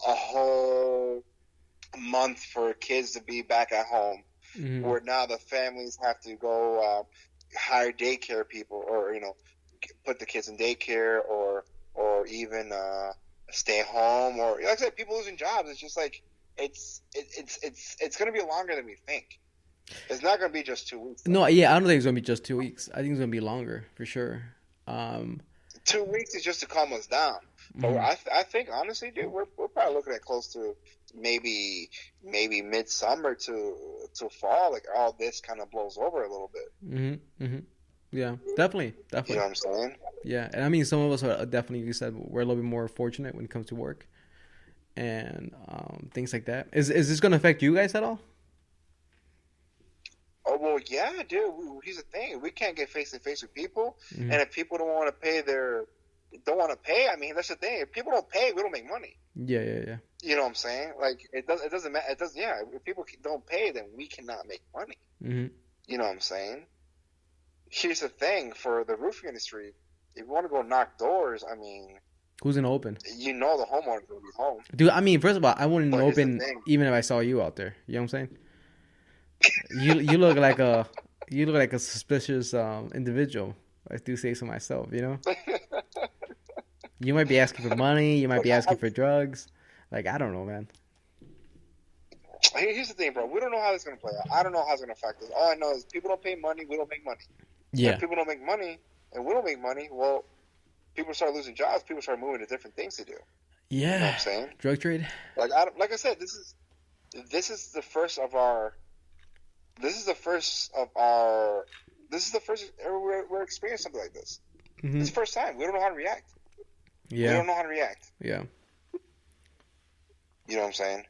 S2: a whole month for kids to be back at home,
S1: Mm-hmm.
S2: where now the families have to go hire daycare people, or put the kids in daycare, or even stay home, or like I said, people losing jobs. It's just like it's going to be longer than we think. It's not going to be just 2 weeks, though.
S1: No, yeah, I don't think it's gonna be just 2 weeks. I think it's gonna be longer for sure. Um,
S2: 2 weeks is just to calm us down. But
S1: mhm.
S2: I think honestly, dude, we're probably looking at close to maybe midsummer to fall. Like all this kind of blows over a little bit.
S1: Yeah, definitely,
S2: You know
S1: definitely.
S2: what I'm saying?
S1: Yeah, and I mean, some of us are definitely, you said, we're a little bit more fortunate when it comes to work and things like that. Is this gonna affect you guys at all?
S2: Oh well, yeah, dude. Here's the thing: we can't get face to face with people,
S1: Mm-hmm.
S2: and if people don't want to pay. I mean, that's the thing. If people don't pay, we don't make money.
S1: Yeah, yeah, yeah.
S2: You know what I'm saying? Like it doesn't matter. It does. Yeah, if people don't pay, then we cannot make money.
S1: Mm-hmm.
S2: You know what I'm saying? Here's the thing for the roofing industry: if you want to go knock doors, I mean,
S1: Who's gonna open?
S2: the homeowner's gonna be home.
S1: Dude, I mean, first of all, I wouldn't
S2: But here's the
S1: open
S2: thing:
S1: even if I saw you out there. You know what I'm saying? You look like a suspicious individual. I do say so myself. You know, you might be asking for money. You might
S2: look,
S1: be asking for drugs. Like I don't know, man.
S2: here's the thing, bro. We don't know how this is gonna play out. I don't know how it's gonna affect us. All I know is people don't pay money. We don't make money. And if
S1: Yeah,
S2: people don't make money and we don't make money, well, people start losing jobs. People start moving to different things to do. You know what
S1: yeah.
S2: I'm saying?
S1: Drug trade.
S2: Like I said, this is the first of our. This is the first of our. This is the first ever we're experiencing something like this.
S1: Mm-hmm.
S2: It's the first time. We don't know how to react. We
S1: Yeah,
S2: don't know how to react.
S1: yeah.
S2: You know what I'm saying?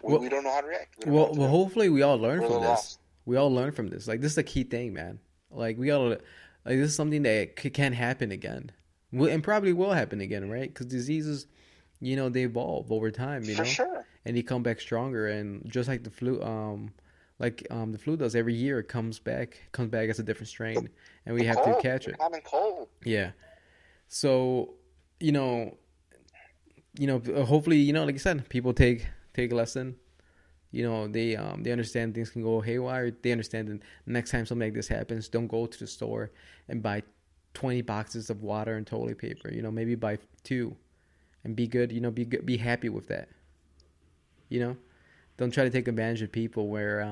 S1: Well,
S2: We don't know how to react. We don't know
S1: well,
S2: what to
S1: well.
S2: do.
S1: Hopefully, we all learn
S2: We're a
S1: from
S2: little
S1: this.
S2: lost.
S1: We all learn from this. Like this is a key thing, man. Like we gotta. Like this is something that can't happen again. And probably will happen again, right? Because diseases, they evolve over time,
S2: For sure.
S1: and they come back stronger. And just like the flu, the flu does every year, it comes back as a different
S2: The,
S1: strain, and we
S2: the
S1: have to
S2: cold,
S1: catch
S2: the
S1: it.
S2: common cold.
S1: Yeah. So, you know, hopefully, like you said, people take a lesson. They understand things can go haywire. They understand that next time something like this happens, don't go to the store and buy 20 boxes of water and toilet paper. Maybe buy two and be good. Be happy with that. You know, don't try to take advantage of people where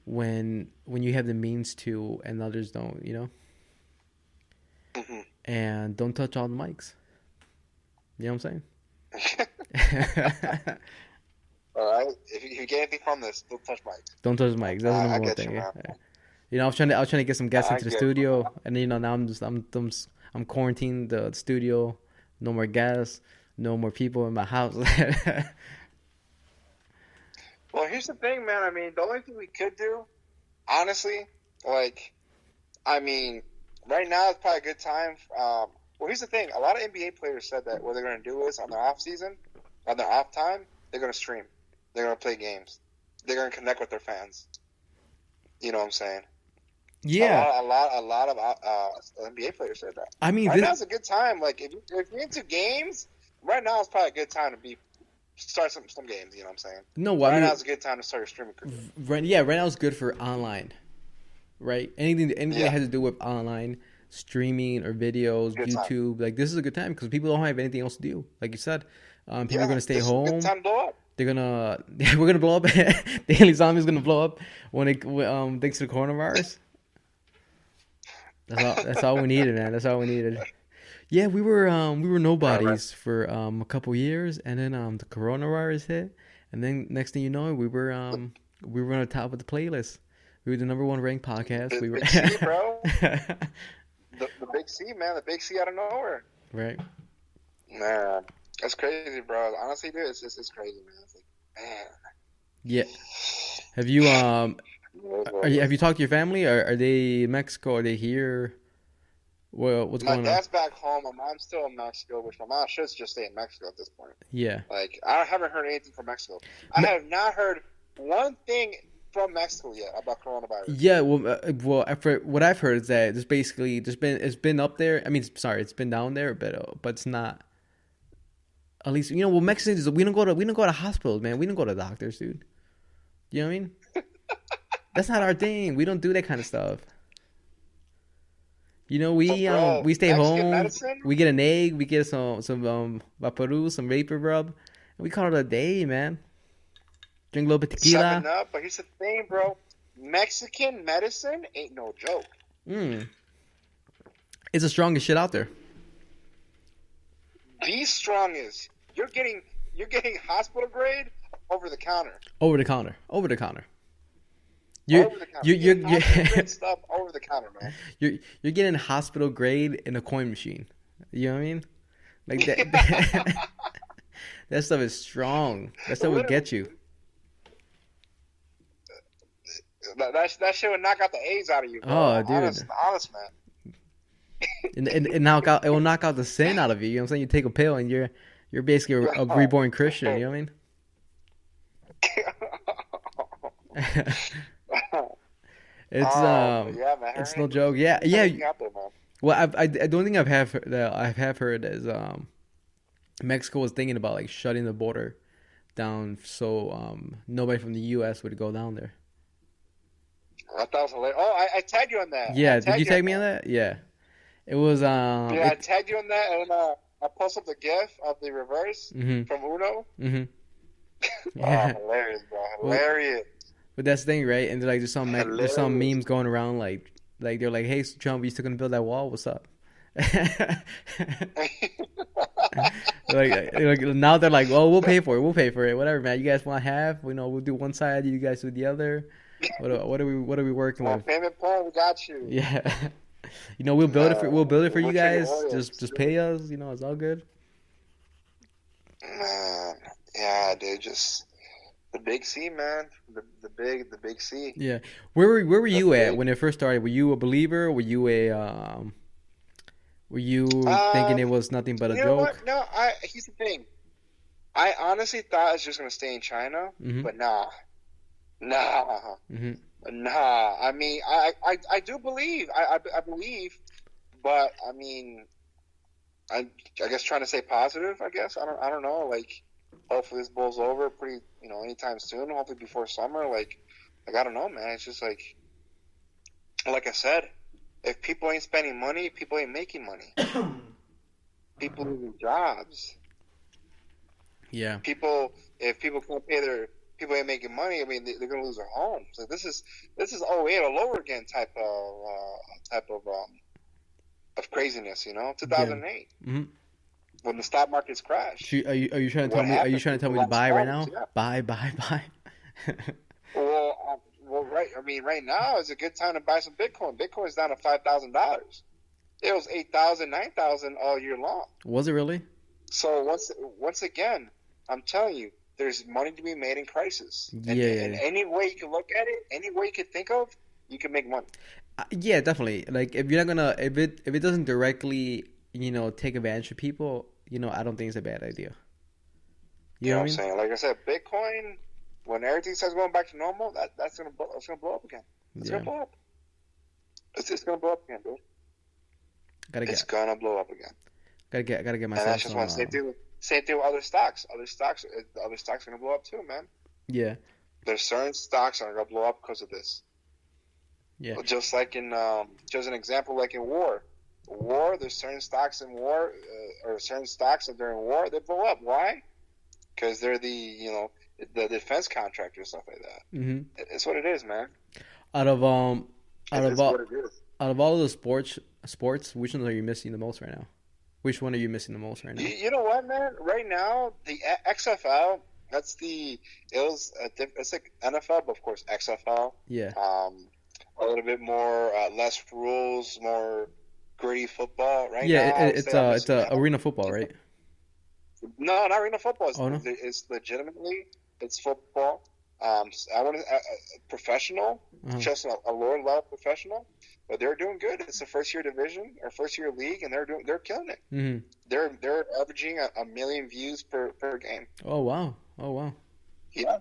S1: when you have the means to and others don't.
S2: Hmm.
S1: And don't touch all the mics. You know what I'm saying?
S2: All right. If you get anything from this, don't touch Mike.
S1: Don't touch the mics. That's the
S2: I
S1: number one
S2: get you,
S1: thing. Yeah.
S2: man.
S1: Yeah. I was trying to get some guests
S2: I
S1: into the
S2: get you.
S1: studio, and now I'm quarantined the studio. No more guests. No more people in my house.
S2: Well, here's the thing, man. I mean, the only thing we could do, honestly, like, I mean, right now is probably a good time. Well, here's the thing. A lot of NBA players said that what they're going to do is on their off season, on their off time, they're going to stream. They're going to play games. They're going to connect with their fans. You know what I'm saying?
S1: Yeah,
S2: A lot of NBA players said that.
S1: I mean
S2: Right
S1: this.
S2: now is a good time. Like, if you're into games, right now is probably a good time to start some games. You know what I'm saying?
S1: No, I
S2: Right now
S1: mean,
S2: is a good time to start your streaming career.
S1: right now it's good for online, right? Anything that
S2: Yeah,
S1: has to do with online streaming or videos,
S2: good time.
S1: YouTube. Like this is a good time because people don't have anything else to do. Like you said, people are
S2: Yeah,
S1: gonna stay
S2: this is a good
S1: home.
S2: time to blow up.
S1: They're gonna we're gonna blow up. Daily Zombie's gonna blow up thanks to the coronavirus. That's all we needed, man. That's all we needed. Yeah, we were
S2: Right, right.
S1: nobodies for a couple years, and then the coronavirus hit, and then next thing you know, we were on the top of the playlist. We were the number one ranked podcast.
S2: The
S1: We were
S2: Big C, bro. The Big C, man. The Big C out of nowhere.
S1: right.
S2: Man, that's crazy, bro. Honestly, dude, it's crazy, man. It's like, man.
S1: Yeah. Have you have
S2: My
S1: you talked to your family? Are they in Mexico? Are they here? Well, what's going on?
S2: dad's back home. My mom's still in Mexico, which my mom should just stay in Mexico at this point.
S1: Yeah.
S2: Like, I haven't heard anything from Mexico. I
S1: Me-
S2: have not heard one thing from Mexico yet about coronavirus.
S1: Yeah, what I've heard is that it's basically it's been up there. I mean, sorry, it's been down there, but it's not. At least well, Mexicans we don't go to hospitals, man. We don't go to doctors, dude. You know what I mean? That's not our thing. We don't do that kind of stuff. We stay
S2: Mexican
S1: home.
S2: medicine?
S1: We get an egg. We get some vaporub, some vapor rub, and we call it a day, man. Drink a little bit of tequila.
S2: 7 Up, but here's the thing, bro. Mexican medicine ain't no joke.
S1: It's the strongest shit out there.
S2: The strongest. You're getting hospital grade over the counter.
S1: Over the counter.
S2: Over the counter. You're stuff over the counter, man.
S1: You're getting hospital grade in a coin machine. You know what I mean? Like that. That stuff is strong. That stuff will get you.
S2: That shit would knock out the AIDS out of you, bro.
S1: Oh, dude.
S2: Honest, man.
S1: And it will knock out the sin out of you. You know what I'm saying? You take a pill and you're basically a reborn Christian. You know what I mean? It's no joke. Yeah. Well, the only thing I have heard is Mexico was thinking about like shutting the border down so nobody from the U.S. would go down there.
S2: I thought it was hilarious. Oh, I tagged you on that.
S1: Yeah, did you tag me on that? Yeah, it was.
S2: I tagged you on that, and I posted up the GIF of the reverse from Uno.
S1: Mm-hmm.
S2: Yeah. Oh, hilarious, bro! Hilarious.
S1: But that's the thing, right? And there's some memes going around like they're like, "Hey, Trump, you still gonna build that wall? What's up?" like now they're like, "Well, we'll pay for it. Whatever, man. You guys want half? We'll do one side. You guys do the other. What are we working with?
S2: Payment plan, we got you.
S1: Yeah, we'll build it for you guys. Just pay us. It's all good.
S2: Man, yeah, dude, just the big C, man. The big C.
S1: Yeah, where were you at when it first started? Were you a believer? Were you thinking it was nothing but a joke?
S2: What? No, here's the thing. I honestly thought it was just gonna stay in China, but nah. Nah. I mean, I do believe. I believe, but I mean, I guess trying to stay positive. I guess I don't know. Like, hopefully this blows over pretty. Anytime soon. Hopefully before summer. Like I don't know, man. It's just like I said, if people ain't spending money, people ain't making money. People losing jobs.
S1: Yeah.
S2: If people can't pay their people ain't making money. I mean, they're gonna lose their homes. So this is 08 all over again type of craziness. 2008 when the stock markets crashed.
S1: Are you trying to tell me? Are you trying to tell me to buy right now? Yeah. Buy.
S2: Well, right. I mean, right now is a good time to buy some Bitcoin. Bitcoin's down to $5,000. It was 8,000, 9,000 all year long.
S1: Was it really?
S2: So once again, I'm telling you, there's money to be made in crisis. And any way you can look at it, any way you can think of, you can make money.
S1: Yeah, definitely. Like if you're not gonna, if it doesn't directly, take advantage of people, I don't think it's a bad idea.
S2: You know what I'm saying? Like I said, Bitcoin, when everything starts going back to normal, that's gonna blow up again. It's gonna blow up. It's just gonna blow up again, dude. It's gonna blow up again.
S1: Gotta get my.
S2: And that's just one. Same thing with other stocks. Other stocks are gonna blow up too, man.
S1: Yeah.
S2: There's certain stocks that are gonna blow up because of this.
S1: Yeah.
S2: Just like just an example, like in war. There's certain stocks in war, or certain stocks that during war they blow up. Why? Because they're the defense contractors, stuff like that. Mm-hmm. It's what it is, man.
S1: Out of all the sports, which ones are you missing the most right now? Which one are you missing the most right now?
S2: You know what, man? Right now, the XFL. It's like NFL, but of course XFL.
S1: Yeah.
S2: A little bit more less rules, more gritty football. Right now,
S1: it's arena football, right?
S2: No, not arena football.
S1: No?
S2: It's legitimately football. I want to professional, just a lower level professional, but they're doing good. It's a first year division or first year league, and they're killing it. Mm-hmm. They're averaging a million views per game.
S1: Oh wow!
S2: Yeah,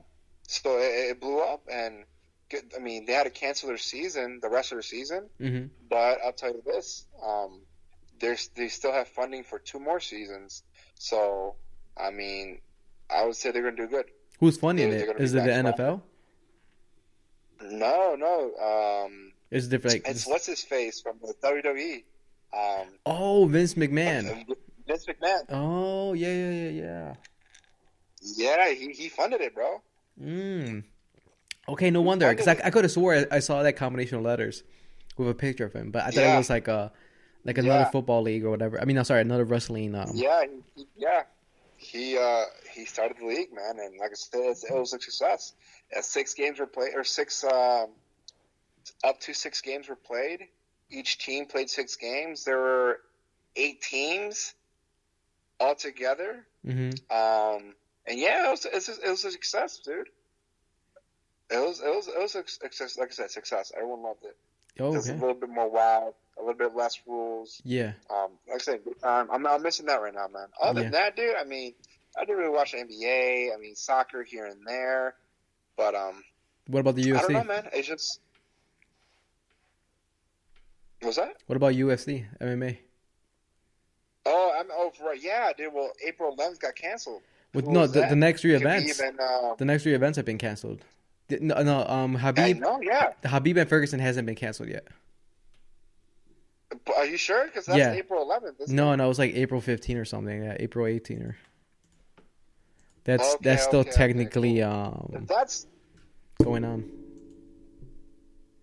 S2: so it blew up, and I mean, they had to cancel their season, the rest of their season.
S1: Mm-hmm.
S2: But I'll tell you this: they still have funding for 2 more seasons. So, I mean, I would say they're going to do good.
S1: Who's funding
S2: They're
S1: it?
S2: going to be
S1: Is it
S2: back
S1: the
S2: strong.
S1: NFL?
S2: No.
S1: It's different. Like,
S2: It's what's his face from the WWE.
S1: oh, Vince McMahon.
S2: Vince McMahon.
S1: Oh, yeah.
S2: Yeah, he funded it, bro.
S1: Mm. Okay, no
S2: He
S1: wonder. Because
S2: funded
S1: I could have swore I saw that combination of letters with a picture of him, but I thought it
S2: Yeah,
S1: was like another
S2: yeah,
S1: football league or whatever. I mean, no, sorry, another wrestling.
S2: yeah, yeah. He started the league, man, and like I said, it was a success. 6 games were played, or up to 6 games were played. Each team played 6 games. There were 8 teams altogether.
S1: Mm-hmm.
S2: And yeah, it was a success, dude. It was a success. Like I said, success. Everyone loved it.
S1: Oh,
S2: Just a
S1: okay.
S2: little bit more wild, a little bit less rules.
S1: Yeah,
S2: Like I said, good time. I'm missing that right now, man. Other
S1: yeah.
S2: than that, dude, I mean, I didn't really watch the NBA. I mean, soccer here and there, but
S1: What about the
S2: I don't
S1: UFC?
S2: know, man. It's just what's that?
S1: What about UFC, MMA?
S2: Oh, right, yeah, dude. Well, April 11th got canceled.
S1: With
S2: Who
S1: no,
S2: was
S1: the
S2: that?
S1: next 3
S2: Khabib
S1: events.
S2: and
S1: The next 3 events have been canceled. No,
S2: I
S1: Habib,
S2: know, yeah.
S1: Habib and Ferguson hasn't been canceled yet.
S2: But are you sure? Because that's
S1: Yeah.
S2: April 11th, isn't it?
S1: No, it was like April 15 or something. Yeah, April 18 or. That's
S2: Okay,
S1: still
S2: okay,
S1: technically
S2: cool. That's
S1: going on.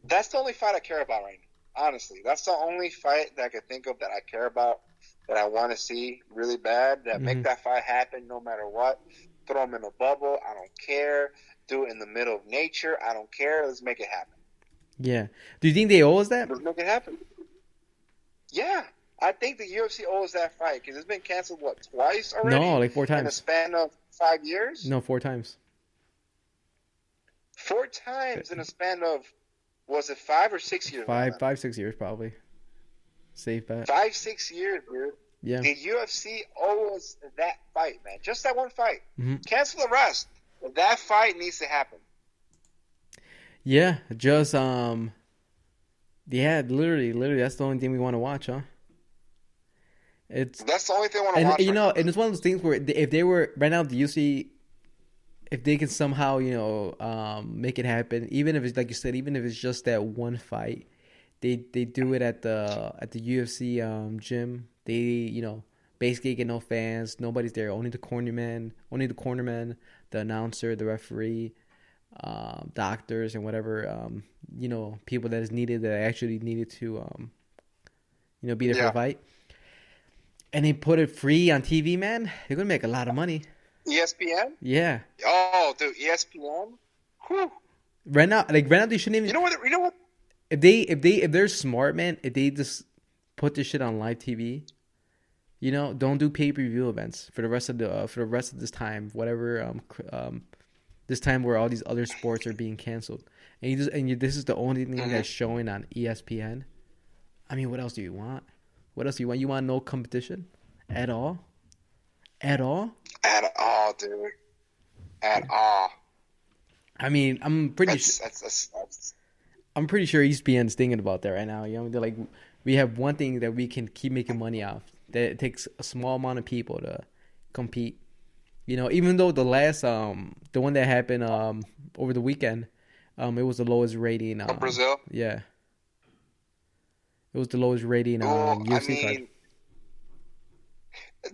S2: That's the only fight I care about right now. Honestly, that's the only fight that I can think of that I care about, that I want to see really bad. That make
S1: Mhm.
S2: that fight happen no matter what. Throw them in a bubble. I don't care. Do it in the middle of nature. I don't care. Let's make it happen.
S1: Yeah. Do you think they owe us that?
S2: Let's make it happen. Yeah, I think the UFC owes that fight because it's been canceled twice already
S1: No, like 4
S2: in a
S1: times.
S2: span of 5 years.
S1: No, 4 times.
S2: 4 times in a span of, was it 5 or 6 years?
S1: Five, 6 years probably. Safe bet.
S2: 5, 6 years, dude.
S1: Yeah.
S2: The UFC owes that fight, man. Just that one fight.
S1: Hmm.
S2: Cancel the rest. But that fight needs to happen.
S1: Yeah. Just Yeah, literally, that's the only thing we want to watch, huh? It's
S2: That's the only thing I want to
S1: and
S2: watch.
S1: you
S2: right
S1: know,
S2: now.
S1: and it's one of those things where if they were right now, the UFC, if they can somehow, make it happen, even if it's like you said, even if it's just that one fight, they do it at the UFC gym. They basically get no fans, nobody's there, only the cornerman, the announcer, the referee, doctors, and whatever people that is needed, that actually needed to be there for the
S2: Yeah.
S1: fight. And they put it free on TV, man. They're gonna make a lot of money.
S2: ESPN?
S1: Yeah.
S2: Oh, dude, ESPN? Whew.
S1: Right now, they shouldn't even.
S2: You know what?
S1: If they're smart, man, if they just put this shit on live TV, don't do pay-per-view events for the rest of this time, whatever this time where all these other sports are being canceled, and this is the only thing that's showing on ESPN. I mean, what else do you want? What else do you want? You want no competition at all? At all?
S2: At all, dude. At all.
S1: I mean, I'm pretty sure ESPN's thinking about that right now. They're like, we have one thing that we can keep making money off. That it takes a small amount of people to compete. Even though the last the one that happened over the weekend, it was the lowest rating.
S2: Brazil?
S1: Yeah. It was the lowest rating UFC card.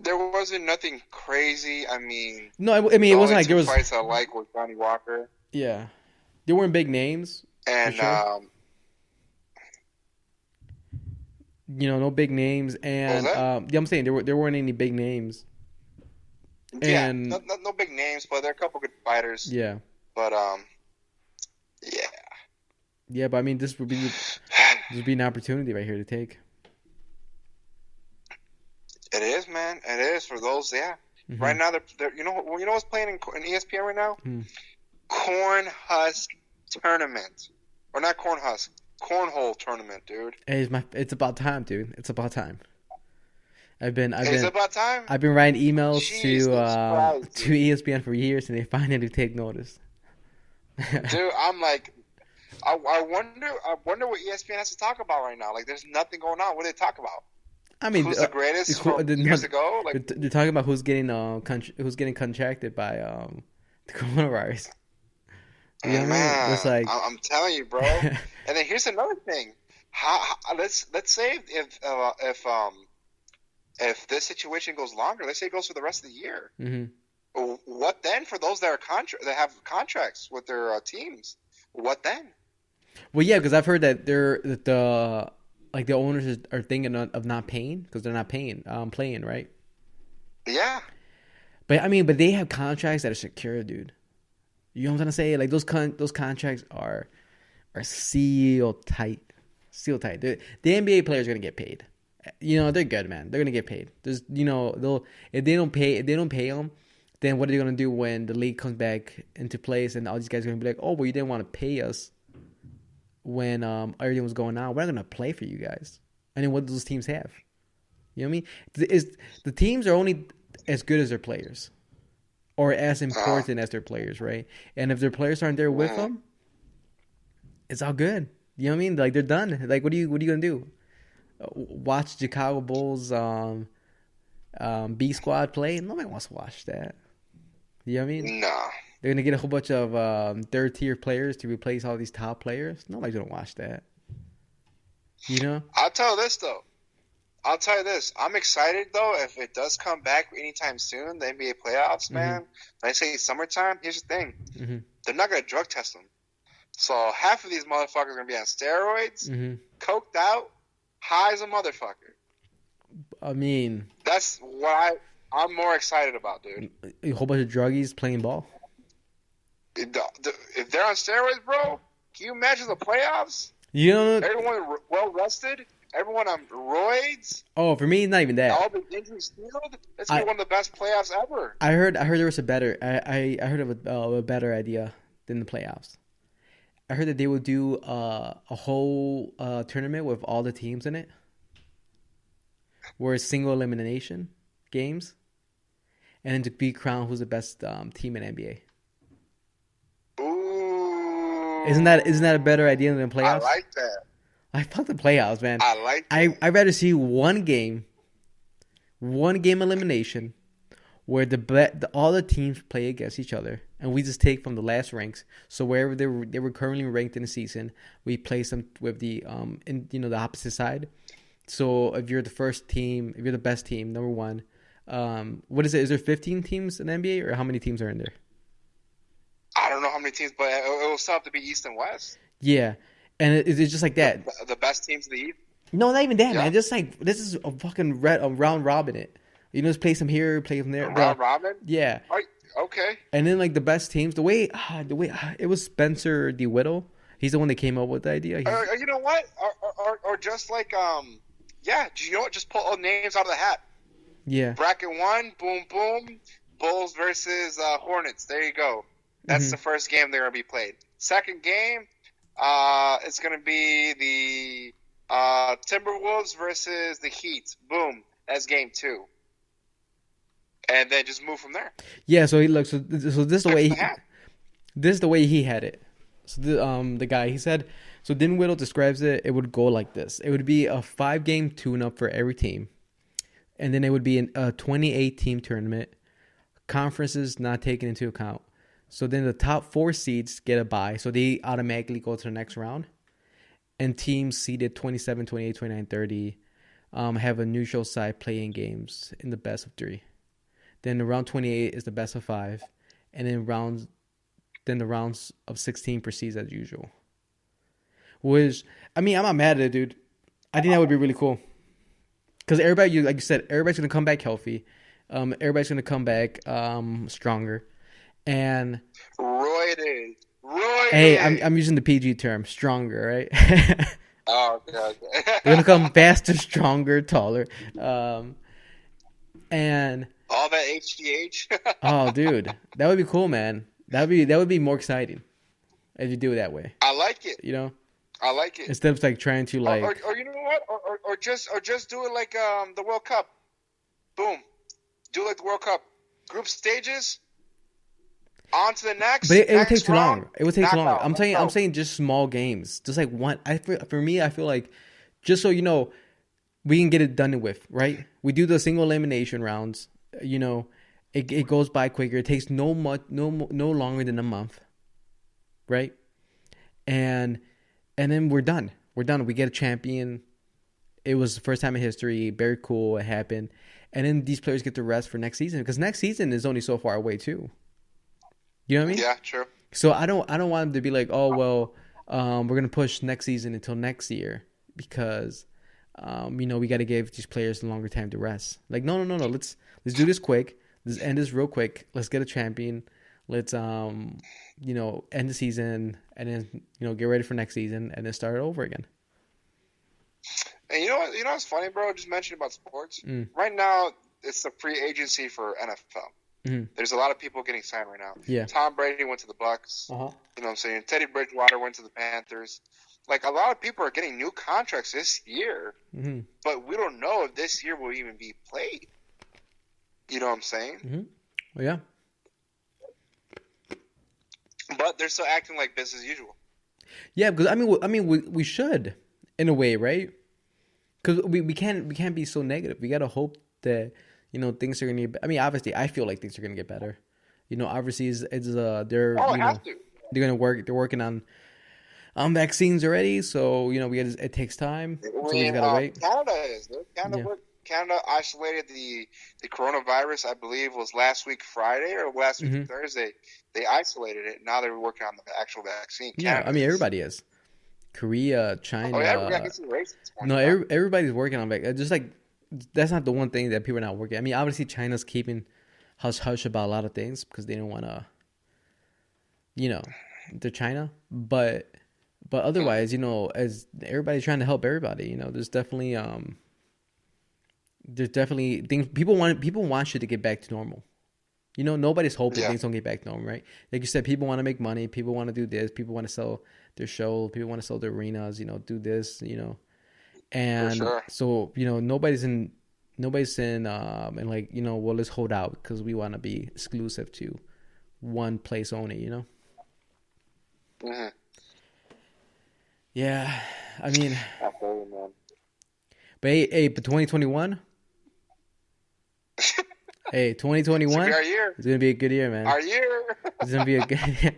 S2: There wasn't nothing crazy. I mean,
S1: No, it wasn't like there was.
S2: fights I like with Johnny Walker.
S1: Yeah, there weren't big names.
S2: And
S1: sure. No big names, and I'm saying there weren't any big names. And
S2: no big names, but there are a couple good fighters.
S1: Yeah.
S2: But yeah.
S1: Yeah, but I mean, this would be an opportunity right here to take.
S2: It is, man. It is for those. Yeah.
S1: Mm-hmm.
S2: Right now, they're what's playing in ESPN right now? Corn Husk Tournament, or not Corn Husk, Cornhole Tournament, dude.
S1: Hey, it's about time, dude. It's about time.
S2: It's about time.
S1: I've been writing emails
S2: Jesus
S1: to ESPN for years, and they finally take notice.
S2: Dude, I'm like, I wonder what ESPN has to talk about right now. Like, there's nothing going on. What do they talk about?
S1: I mean,
S2: Who's the greatest from
S1: they're,
S2: years
S1: not,
S2: ago? Like,
S1: they're talking about who's getting contracted by the coronavirus. You know what I mean? It's
S2: man,
S1: like,
S2: I'm telling you, bro. And then here's another thing. Let's say if this situation goes longer, let's say it goes for the rest of the year.
S1: mm-hmm.
S2: What then for those that have contracts with their teams? What then?
S1: Well, yeah, because I've heard that the owners are thinking of not paying because they're not playing, right?
S2: Yeah.
S1: But I mean, but they have contracts that are secure, dude. You know what I'm trying to say? Like those contracts are sealed tight, sealed tight. The NBA players are gonna get paid. You know they're good, man. They're gonna get paid. There's they'll if they don't pay them, then what are they gonna do when the league comes back into place and all these guys are gonna be like, oh, well, you didn't want to pay us when everything was going on. We're not gonna play for you guys. And then what do those teams have? You know what I mean? The teams are only as good as their players, or as important as their players, right? And if their players aren't there with them, it's all good. You know what I mean? Like they're done. Like what are you gonna do? Watch Chicago Bulls B squad play? Nobody wants to watch that. You know what I mean?
S2: Nah.
S1: They're gonna get a whole bunch of third tier players to replace all these top players. Nobody's gonna watch that. You know?
S2: I'll tell you this though. I'll tell you this. I'm excited though if it does come back anytime soon. The NBA playoffs, man. When I say summertime, here's the thing: they're not gonna drug test them. So half of these motherfuckers are gonna be on steroids, coked out, high as a motherfucker.
S1: I mean,
S2: that's what I'm more excited about, dude.
S1: A whole bunch of druggies playing ball.
S2: If they're on steroids, bro, can you imagine the playoffs?
S1: You know,
S2: everyone well rested, everyone on roids.
S1: Oh, for me, not even that.
S2: All the injuries healed. It's one of the best playoffs ever.
S1: I heard there was a better. I heard of a better idea than the playoffs. I heard that they would do a whole tournament with all the teams in it, where it's single elimination games, and then to be crowned who's the best team in NBA.
S2: Ooh.
S1: Isn't that a better idea than playoffs?
S2: I like that.
S1: I fuck the playoffs, man.
S2: I like that.
S1: I'd rather see one game elimination, where all the teams play against each other, and we just take from the last ranks. So wherever they were currently ranked in the season, we place them with the the opposite side. So if you're the first team, if you're the best team, number one, what is it? Is there 15 teams in the NBA, or how many teams are in there?
S2: I don't know how many teams, but it will still have to be East and West.
S1: Yeah, and it's just like that.
S2: The best teams of the East.
S1: No, not even that, man. Just like this is a fucking round robin. It. Just play some here, play some there.
S2: Round robin.
S1: Yeah.
S2: Okay.
S1: And then like the best teams, the way it was Spencer DeWitt. He's the one that came up with the idea.
S2: You know what? Or just like you know what? Just pull names out of the hat.
S1: Yeah.
S2: Bracket 1, boom, boom. Bulls versus Hornets. There you go. That's the first game they're gonna be played. Second game, it's gonna be the Timberwolves versus the Heat. Boom. That's game 2. And then just move from there.
S1: Yeah. So he looks. So this is the way. This is the way he had it. So the guy, he said. So Dinwiddie describes it. It would go like this. It would be a 5-game tune-up for every team, and then it would be a 28-team tournament. Conferences not taken into account. So then the top 4 seeds get a bye, so they automatically go to the next round. And teams seeded 27, 28, 29, 30 have a neutral side playing games in the best of 3. Then the round 28 is the best of 5, and then the rounds of 16 proceeds as usual. Which, I mean, I'm not mad at it, dude. I think that would be really cool. Because everybody, like you said, everybody's going to come back healthy. Everybody's going to come back stronger. And
S2: roided.
S1: Hey, I'm using the PG term, stronger, right?
S2: Oh, okay.
S1: They're gonna come faster, stronger, taller, and
S2: all that HGH.
S1: Oh, dude, that would be cool, man. That would be more exciting if you do it that way.
S2: I like it.
S1: You know,
S2: I like it.
S1: Instead of like trying to like,
S2: or you know what, or just do it like the World Cup. Boom, do it like the World Cup. Group stages. On to the next.
S1: But it would take
S2: Next
S1: too
S2: round.
S1: long. It would take too long.
S2: Knockout.
S1: I'm
S2: Let's
S1: saying I'm
S2: go.
S1: saying just small games, just like one. For me, I feel like just so you know, we can get it done with, right? We do the single elimination rounds. You know, it goes by quicker. It takes no longer than a month, right? And then we're done. We're done. We get a champion. It was the first time in history. Very cool. It happened. And then these players get to rest for next season because next season is only so far away too. You know what I mean?
S2: Yeah, true.
S1: So I don't want them to be like, oh well, we're gonna push next season until next year because we got to give these players a longer time to rest. Like no. Let's do this quick. Let's end this real quick. Let's get a champion. Let's end the season and then get ready for next season and then start it over again.
S2: And you know what? You know what's funny, bro? Just mentioning about sports. Right now, it's the free agency for NFL.
S1: Mm-hmm.
S2: There's a lot of people getting signed right now.
S1: Yeah.
S2: Tom Brady went to the Bucks.
S1: Uh-huh.
S2: You know what I'm saying? Teddy Bridgewater went to the Panthers. Like, a lot of people are getting new contracts this year, but we don't know if this year will even be played. You know what I'm saying?
S1: Mm-hmm. Well, yeah.
S2: But they're still acting like business as usual.
S1: Yeah, because we should in a way, right? Because we can't be so negative. We gotta hope that things are gonna get. I mean, obviously, I feel like things are gonna get better. Obviously, they're they're working on vaccines already. So it takes time. So we just gotta wait.
S2: Canada is. Canada isolated the coronavirus. I believe was last week Friday or last week Thursday. They isolated it. Now they're working on the actual vaccine.
S1: Yeah, I mean everybody is. Korea, China.
S2: Oh yeah,
S1: everybody's working on it. Just like that's not the one thing that people are not working. I mean, obviously China's keeping hush hush about a lot of things because they don't want to, they're China. But otherwise, as everybody's trying to help everybody, there's definitely things people want shit to get back to normal. Nobody's hoping things don't get back to normal, right? Like you said, people want to make money. People want to do this. People want to sell their show. People want to sell their arenas. Do this. And
S2: sure.
S1: So nobody's in and like well, let's hold out because we want to be exclusive to one place only.
S2: Mm-hmm.
S1: Yeah, I mean,
S2: absolutely, man.
S1: But 2021. Hey, 2021. It's gonna be a good year, man.
S2: Our year.
S1: It's gonna be a good year.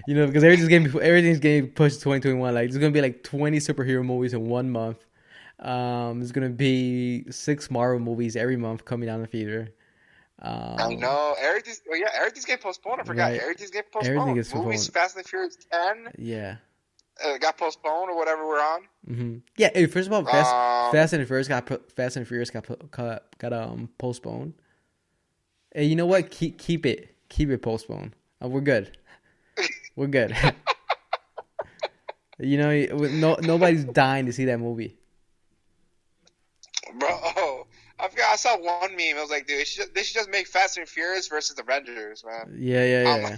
S1: Because everything's getting pushed to 2021. Like there's gonna be like 20 superhero movies in 1 month. There's gonna be 6 Marvel movies every month coming out in the theater.
S2: I know everything's getting postponed. I forgot everything's getting postponed.
S1: Everything gets postponed.
S2: Movies Fast and Furious 10.
S1: Yeah.
S2: Got postponed or whatever we're on.
S1: Mm-hmm. Yeah. Hey, first of all, Fast and Furious got postponed. Hey, you know what? Keep it postponed. We're good. We're good. Nobody's dying to see that movie.
S2: Bro, I saw one meme. I was like, dude, they should just make Fast and Furious versus Avengers, man.
S1: Yeah.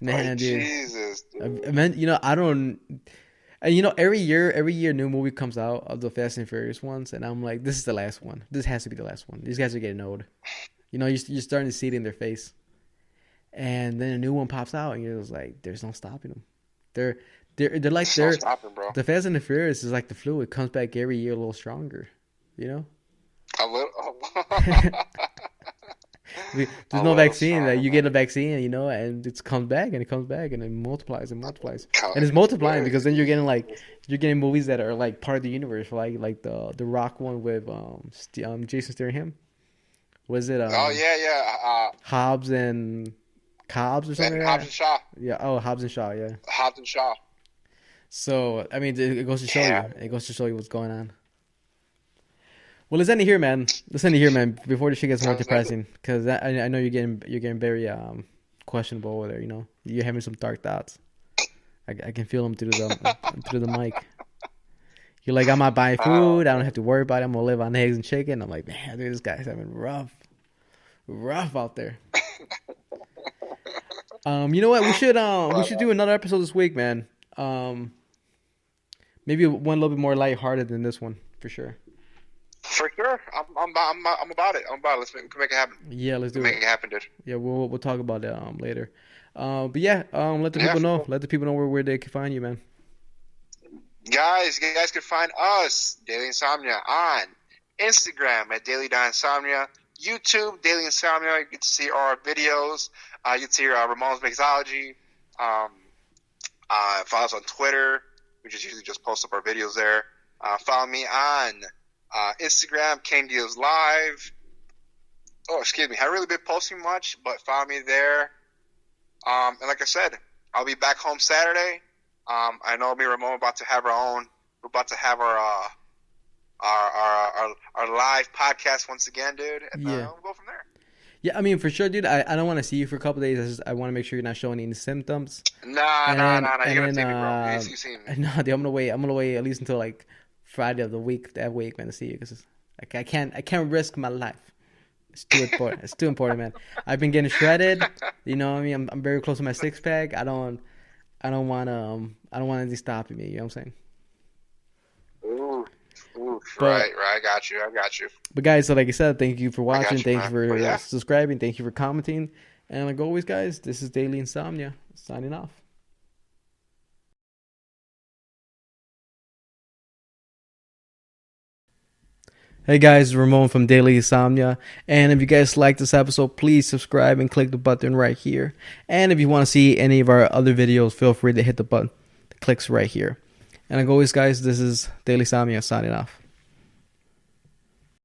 S1: Man,
S2: like,
S1: dude.
S2: Jesus, dude.
S1: I mean, I don't. And every year new movie comes out of the Fast and Furious ones, and I'm like, this is the last one. This has to be the last one. These guys are getting old. You're starting to see it in their face. And then a new one pops out, and you're just like, there's no stopping them. They're like
S2: bro.
S1: The Fast and the Furious is like the flu. It comes back every year a little stronger.
S2: A little.
S1: There's no vaccine. That you get a vaccine, and it comes back and it comes back and it multiplies and multiplies. And it's multiplying because then you're getting movies that are like part of the universe, like the Rock one with Jason Statham. Was it? Hobbs and Cobbs or something.
S2: Hobbs and Shaw.
S1: Yeah. Oh, Hobbs and Shaw. Yeah.
S2: Hobbs and Shaw.
S1: So I mean, it goes to show you. It goes to show you what's going on. Well, let's end it here, man. Before the shit gets more depressing, because I know you're getting very questionable over there. You're having some dark thoughts. I can feel them through the mic. You're like, I'm not buying food. I don't have to worry about it. I'm gonna live on eggs and chicken. I'm like, man, dude, this guy's having rough out there. You know what? We should do another episode this week, man. Maybe one a little bit more lighthearted than this one, for sure.
S2: For sure. I'm about it. I'm about it. We can make it happen.
S1: Yeah, let's
S2: We can
S1: do
S2: make
S1: it.
S2: it happen, dude.
S1: Yeah, we'll talk about that later. But yeah, let the
S2: Yeah,
S1: people
S2: for
S1: know.
S2: sure.
S1: Let the people know where they can find you, man.
S2: Guys, you guys can find us, Daily Insomnia, on Instagram at Daily.Insomnia, YouTube, Daily Insomnia. You get to see our videos. You get to see Ramon's Mixology. Um, follow us on Twitter. We just usually just post up our videos there. Follow me on Instagram, Kane Deals Live. Oh, excuse me. I haven't really been posting much, but follow me there. And like I said, I'll be back home Saturday. I know me and Ramon are about to have our own. We're about to have our live podcast once again, dude, and
S1: Yeah.
S2: we'll go from there.
S1: Yeah, I mean, for sure, dude. I don't want to see you for a couple days. I want to make sure you're not showing any symptoms.
S2: Nah.
S1: And
S2: You're
S1: then,
S2: gonna
S1: and then,
S2: see me, bro. You see me.
S1: no, dude, I'm gonna wait. I'm gonna wait at least until like Friday of the week, that week, man, to see you, because I can't risk my life. It's too important. It's too important, man. I've been getting shredded. You know what I mean? I'm very close to my six pack. I don't want anything stopping me. You know what I'm saying?
S2: Ooh,
S1: But
S2: right. I got you.
S1: but guys, so like I said, thank you for
S2: I
S1: watching.
S2: got you,
S1: Thank you
S2: man.
S1: for
S2: But yeah,
S1: subscribing. Thank you for commenting. And like always, guys, this is Daily Insomnia signing off. Hey guys, Ramon from Daily Insomnia. And if you guys like this episode, please subscribe and click the button right here. And if you want to see any of our other videos, feel free to hit the button that clicks right here. And like always, guys, this is Daily Insomnia signing off.